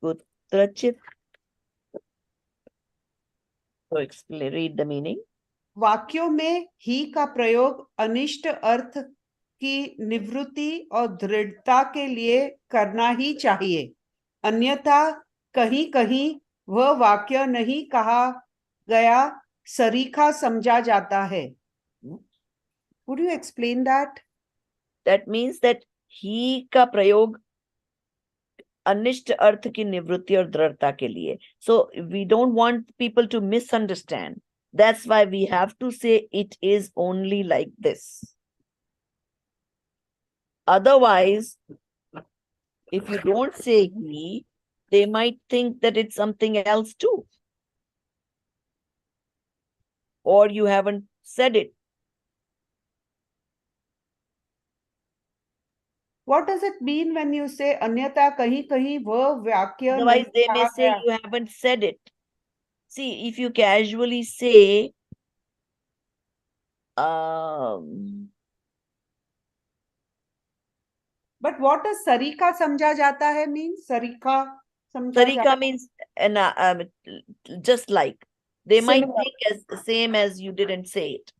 कुत्रचित्. So explain, read the meaning. वाक्यों में ही का प्रयोग अनिष्ट अर्थ की निवृत्ति और दृढ़ता के लिए करना ही चाहिए, अन्यथा कहीं कहीं वह वाक्य नहीं कहा गया सरीखा समझा जाता है. Would you explain that? That means that ही का प्रयोग अनिष्ट अर्थ की निवृत्ति और दृढ़ता के लिए. So we don't want people to misunderstand. That's why we have to say it is only like this. Otherwise, if you don't say he, they might think that it's something else too. Or you haven't said it. What does it mean when you say अन्यथा कहीं कहीं वह वाक्य Otherwise, नहीं they may कहा say गया? you haven't said it. See, if you casually say, But what does सरीखा समझा जाता है means? सरीखा समझा Sarika जाता means just like. They might Similar. think as the same as you didn't say it.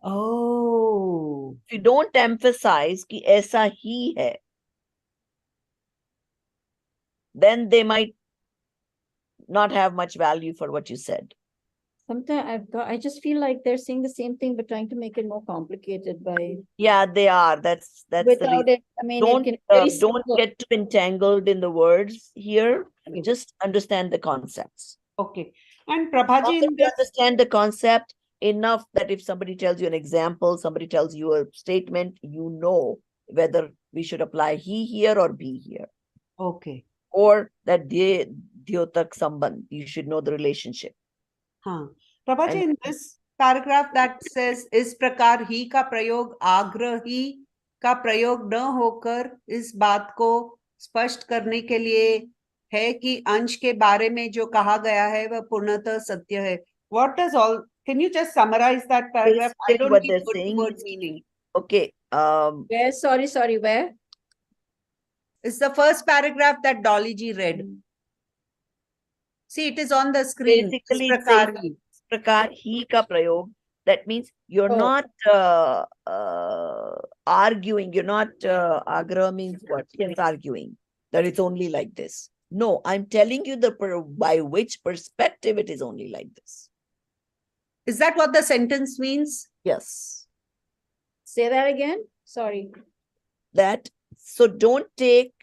Oh. If you don't emphasize कि ऐसा ही है, then they might not have much value for what you said. Sometimes I just feel like they're saying the same thing, but trying to make it more complicated by Yeah, they are. That's the without reason. it. I mean, it can very Don't simple. get too entangled in the words here. Okay. Just understand the concepts. Okay. And As long Prabhaji, as in you this, understand the concept enough that if somebody tells you an example, somebody tells you a statement, you know whether we should apply he here or be here. okay. Or that dhyotak sambandh, you should know the relationship. हाँ. Prabhaji, And- in this paragraph that says इस प्रकार ही का प्रयोग आग्रही का प्रयोग न होकर इस बात को स्पष्ट करने के लिए है कि अंश के बारे में जो कहा गया है वह पूर्णतः सत्य है. What does all? Can you just summarize that paragraph? I Basically don't what need they're word to saying word is- meaning. Okay. Where? Sorry, where? It's the first paragraph that Dolly ji read. See, it is on the screen. Basically, इस it's प्रकार saying he. prakar hi ka prayog. That means you're Oh. not arguing. You're not agra means what? Yes, arguing that it's only like this. No, I'm telling you by which perspective it is only like this. Is that what the sentence means? Yes. Say that again. Sorry. So don't take,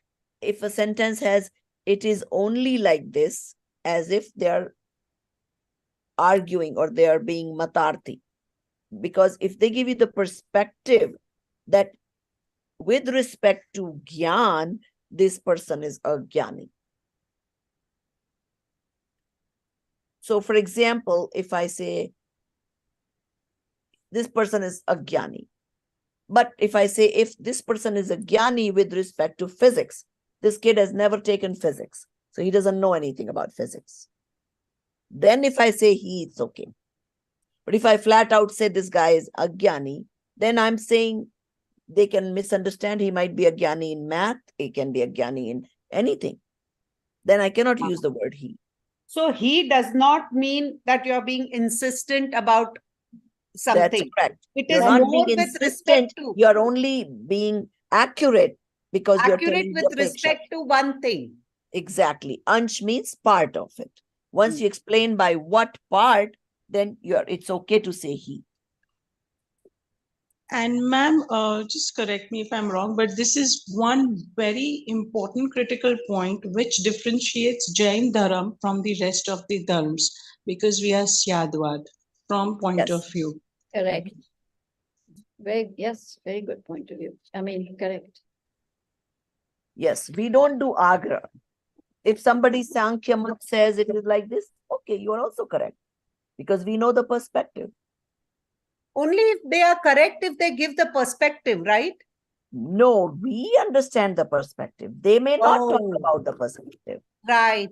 if a sentence has, it is only like this, as if they are arguing or they are being matarthi. Because if they give you the perspective that with respect to Gyan, this person is a Gyani. So for example, if I say, this person is a Gyani. But if I say, if this person is a Gyani with respect to physics, this kid has never taken physics, so he doesn't know anything about physics. Then if I say he, it's okay. But if I flat out say this guy is a Gyani, then I'm saying they can misunderstand. He might be a Gyani in math, he can be a Gyani in anything. Then I cannot use the word he. So he does not mean that you're being insistent about something. That's correct. It You're is not more being with insistent, respect to. you're only being accurate because you're Accurate telling with the picture. respect to one thing. Exactly. Ansh means part of it. Once Hmm. you explain by what part, then it's okay to say he. And ma'am, just correct me if I'm wrong, but this is one very important critical point which differentiates Jain Dharam from the rest of the dharms, because we are Syadvad from point of Yes. view. Correct. Yes, very good point of view. I mean, correct. Yes, we don't do Agra. If somebody Sankhya Mat says it is like this, okay, you are also correct. Because we know the perspective. Only if they are correct, if they give the perspective, right? No, we understand the perspective. They may not talk Oh. about the perspective. Right.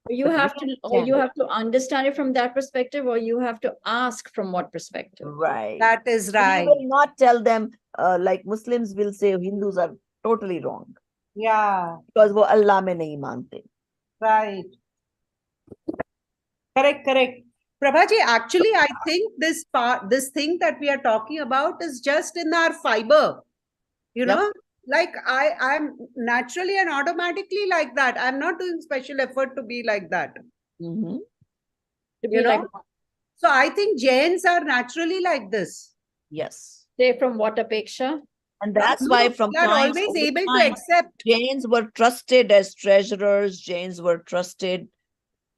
You But we have to, or understand you it. have to understand it from that perspective, or you have to ask from what perspective. Right. That is We right. will not tell them, like Muslims will say Hindus are totally wrong. Yeah, Because wo Allah mein nahi mante. right. Correct. Prabhaji, actually, I think this thing that we are talking about is just in our fiber. You Yep. know, like I'm naturally and automatically like that. I'm not doing special effort to be like that. Mhm. To You be like, know? So I think Jains are naturally like this. Yes. say from what Apeksha? And that's why from They are times always over able to time, accept. Jains were trusted as treasurers. Jains were trusted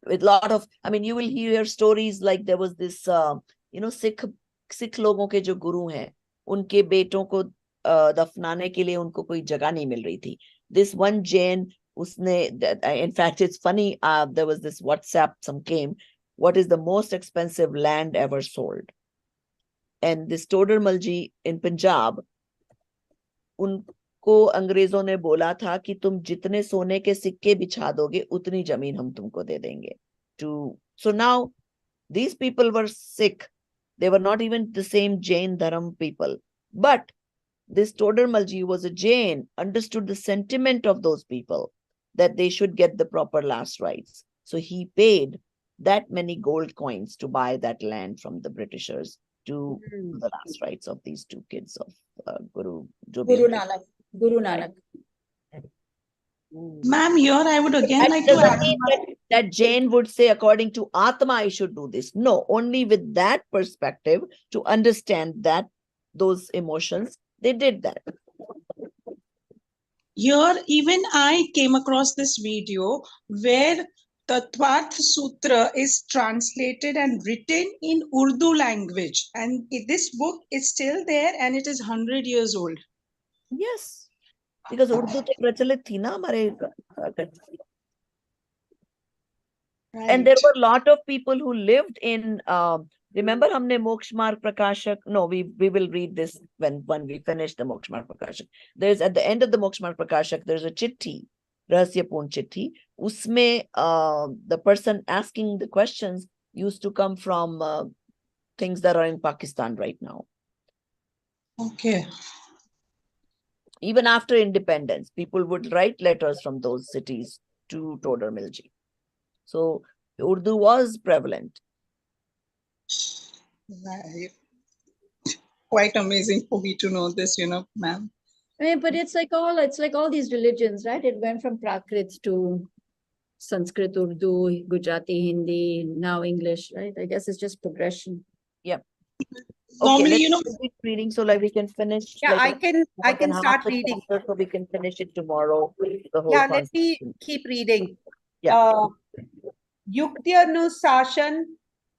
with lot of, I mean, you will hear stories like there was this, Sikh लोगों के जो गुरु हैं, उनके बेटों को दफनाने के लिए उनको कोई जगह नहीं मिल रही थी. This one Jain, in fact, it's funny, there was this WhatsApp, some came, what is the most expensive land ever sold? And this Todar Malji in Punjab, उनको अंग्रेजों ने बोला था कि तुम जितने सोने के सिक्के बिछा दोगे उतनी जमीन हम तुमको दे देंगे. So now these people were Sikh. They were not even the same Jain Dharam people. But this Todar Malji was a Jain, understood the sentiment of those people, that they should get the proper last rites. So he paid that many gold coins to buy that land from the Britishers to do the last rites of these two kids of Guru Nanak. Guru Nanak. Ma'am, here I would again That like to doesn't add. mean that Jain would say, according to Atma, I should do this. No, only with that perspective to understand that those emotions, they did that. Here, even I came across this video where Tattvarth Sutra is translated and written in Urdu language. And this book is still there and it is 100 years old. Yes, because Urdu to prachalit thi na hamare country. And there were a lot of people who lived in, remember humne Moksha Marg Prakashak? No, we will read this when we finish the Moksha Marg Prakashak. There's at the end of the Moksha Marg Prakashak, there's a chitti, Rahasyapurn chitti. Usme, the person asking the questions used to come from things that are in Pakistan right now. Okay. Even after independence, people would write letters from those cities to Todar Milji. So Urdu was prevalent. Right. Quite amazing for me to know this, ma'am. I mean, but it's like all these religions, right? It went from Prakrit to Sanskrit, Urdu, Gujarati, Hindi, now English, right? I guess it's just progression. Okay, Normally, let's keep reading so like we can finish. Yeah, like, I more can than half start the reading. chapter, so we can finish it tomorrow. The whole Yeah, let me concept. keep reading. Yeah. युक्त्यानुशासन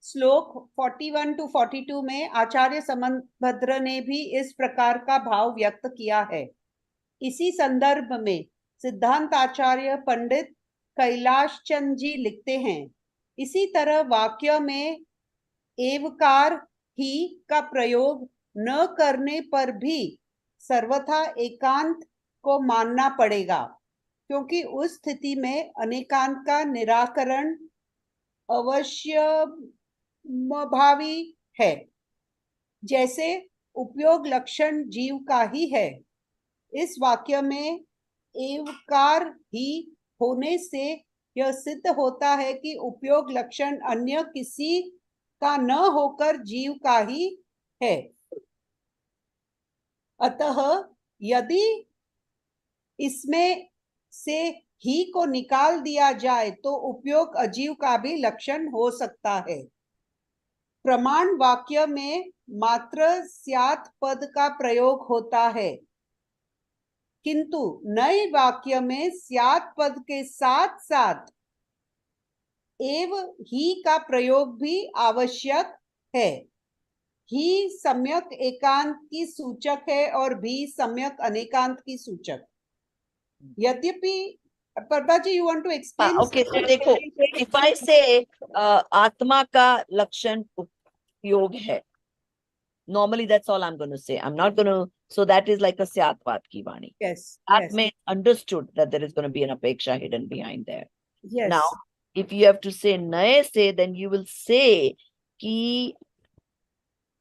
श्लोक 41 to 42 में आचार्य समंभद्र ने भी इस प्रकार का भाव व्यक्त किया है। इसी संदर्भ में सिद्धांत आचार्य पंडित कैलाश चंद जी लिखते हैं, इसी तरह वाक्य में एवकार ही का प्रयोग न करने पर भी सर्वथा एकांत को मानना पड़ेगा, क्योंकि उस स्थिति में अनेकांत का निराकरण अवश्यभावी है, जैसे उपयोग लक्षण जीव का ही है। इस वाक्य में एवकार ही होने से यह सिद्ध होता है कि उपयोग लक्षण अन्य किसी का न होकर जीव का ही है। अतः यदि इसमें से ही को निकाल दिया जाए तो उपयोग अजीव का भी लक्षण हो सकता है। प्रमाण वाक्य में मात्र स्यात् पद का प्रयोग होता है, किंतु नए वाक्य में स्यात् पद के साथ साथ एव ही का प्रयोग भी आवश्यक है। ही सम्यक एकांत की सूचक है और भी सम्यक अनेकांत की सूचक। यद्यपि Prabhaji, you want to explain? Okay, so देखो, if I say आत्मा का लक्षण उपयोग है, normally that's all I'm going to say. I'm not going to, so that is like a Syatvad ki Vani. Yes. That Yes. may understood that there is going to be an apeksha hidden behind there. Yes. Now, if you have to say naye se, then you will say ki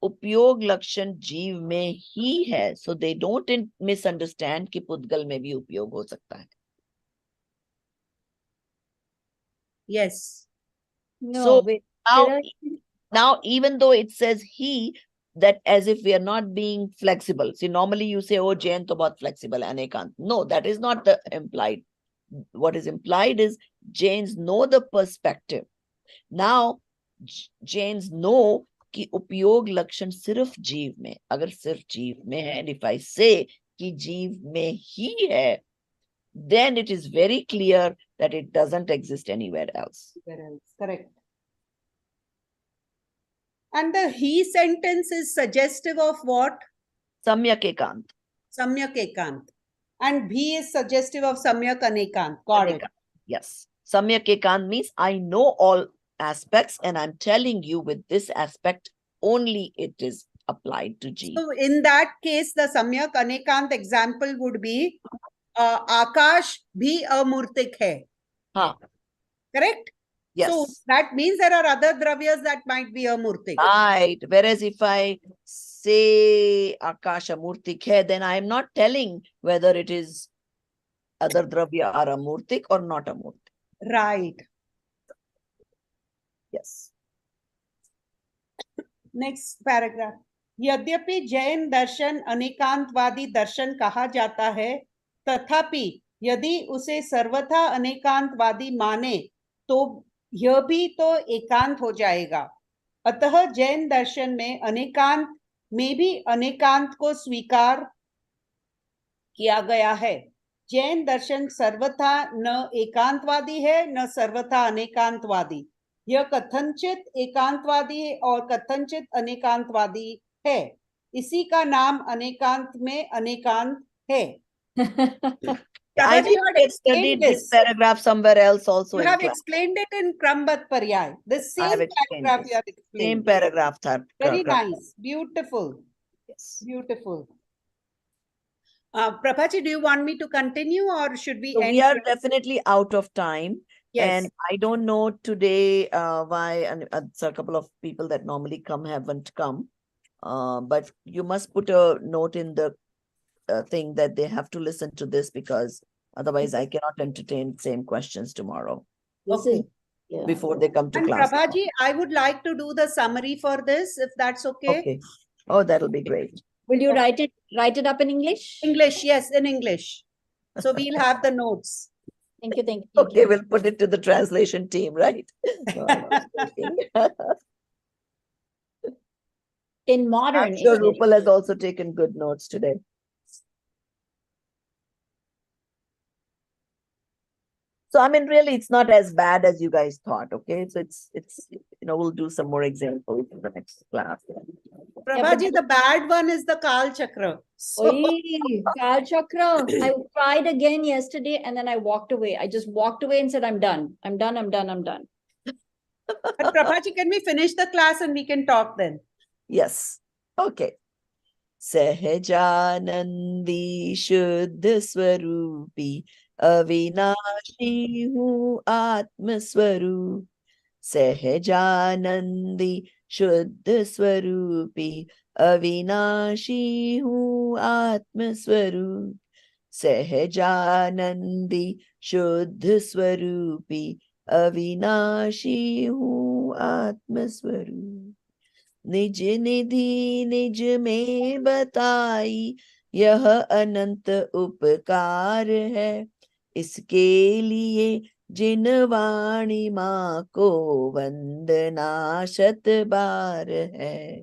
उपयोग लक्षण जीव में ही है, so they don't misunderstand कि पुद्गल में भी उपयोग हो सकता है. Yes. No, So wait, now, did now even though it says he, that as if we are not being flexible. See, normally you say, oh, Jain to bahut flexible, Anekant. No, that is not the implied. What is implied is Jains know the perspective. Now, Jains know कि उपयोग लक्षण सिर्फ जीव में, अगर सिर्फ जीव में है, and if I say कि जीव में ही है, then it is very clear that it doesn't exist anywhere else. Correct. And the he sentence is suggestive of what? Samyak ekant. Samyak ekant. And bhi is suggestive of samyak anekant. Got it. Yes. Samyak ekant means I know all aspects and I'm telling you with this aspect only it is applied to Jeev. So in that case, the samyak anekant example would be Akash bhi amurtik hai. Haan. Correct? Yes. So that means there are other dravyas that might be amurtik. Right. Whereas if I say Akash amurtik hai, then I am not telling whether it is other dravya are amurtik or not amurtik. Right. Yes. Next paragraph. यद्यपि जैन दर्शन अनेकांतवादी दर्शन कहा जाता है, तथापि यदि उसे सर्वथा अनेकांतवादी माने तो यह भी तो एकांत हो जाएगा। अतः जैन दर्शन में अनेकांत में भी अनेकांत को स्वीकार किया गया है। जैन दर्शन सर्वथा न एकांतवादी है न सर्वथा अनेकांतवादी। यह कथनचित एकांतवादी है और कथनचित अनेकांतवादी है। इसी का नाम अनेकांत में अनेकांत है। I think we have studied this paragraph somewhere else also. You have explained it in Prambhav Paryay. The same paragraph you have explained. Same paragraph. Very nice. Beautiful. Yes. Beautiful. Prabhaji, do you want me to continue or should we So end? we are definitely out of time. Yes. And I don't know today why a couple of people that normally come haven't come. But you must put a note in the thing that they have to listen to this because otherwise I cannot entertain same questions tomorrow Okay. before they come to And class. Prabhaji, I would like to do the summary for this, if that's okay. Okay. Oh, that'll be great. Will you write it up in English? English, yes, in English. So we'll have the notes. Thank you, thank you. Thank Okay, you. we'll put it to the translation team, right? No, I'm not joking. In modern I'm sure English. Rupal has also taken good notes today. So I mean, really, it's not as bad as you guys thought. Okay, so it's we'll do some more examples in the next class. Prabhaji, the bad one is the Kal Chakra. So, Oy, Naychakra. I tried again yesterday and then I walked away. I just walked away and said, I'm done. I'm done. I'm done. I'm done. but Prabhaji, can we finish the class and we can talk then? Yes. Okay. सहजानंदी शुद्ध स्वरूपी अविनाशी हूँ आत्म स्वरूप सहजानंदी शुद्ध स्वरूपी अविनाशी हूँ आत्म स्वरूप सहजानंदी शुद्ध स्वरूपी अविनाशी हूँ आत्म स्वरूप निज निधि निज में बताई यह अनंत उपकार है इसके लिए जिन वाणी माँ को वंदना शत बार है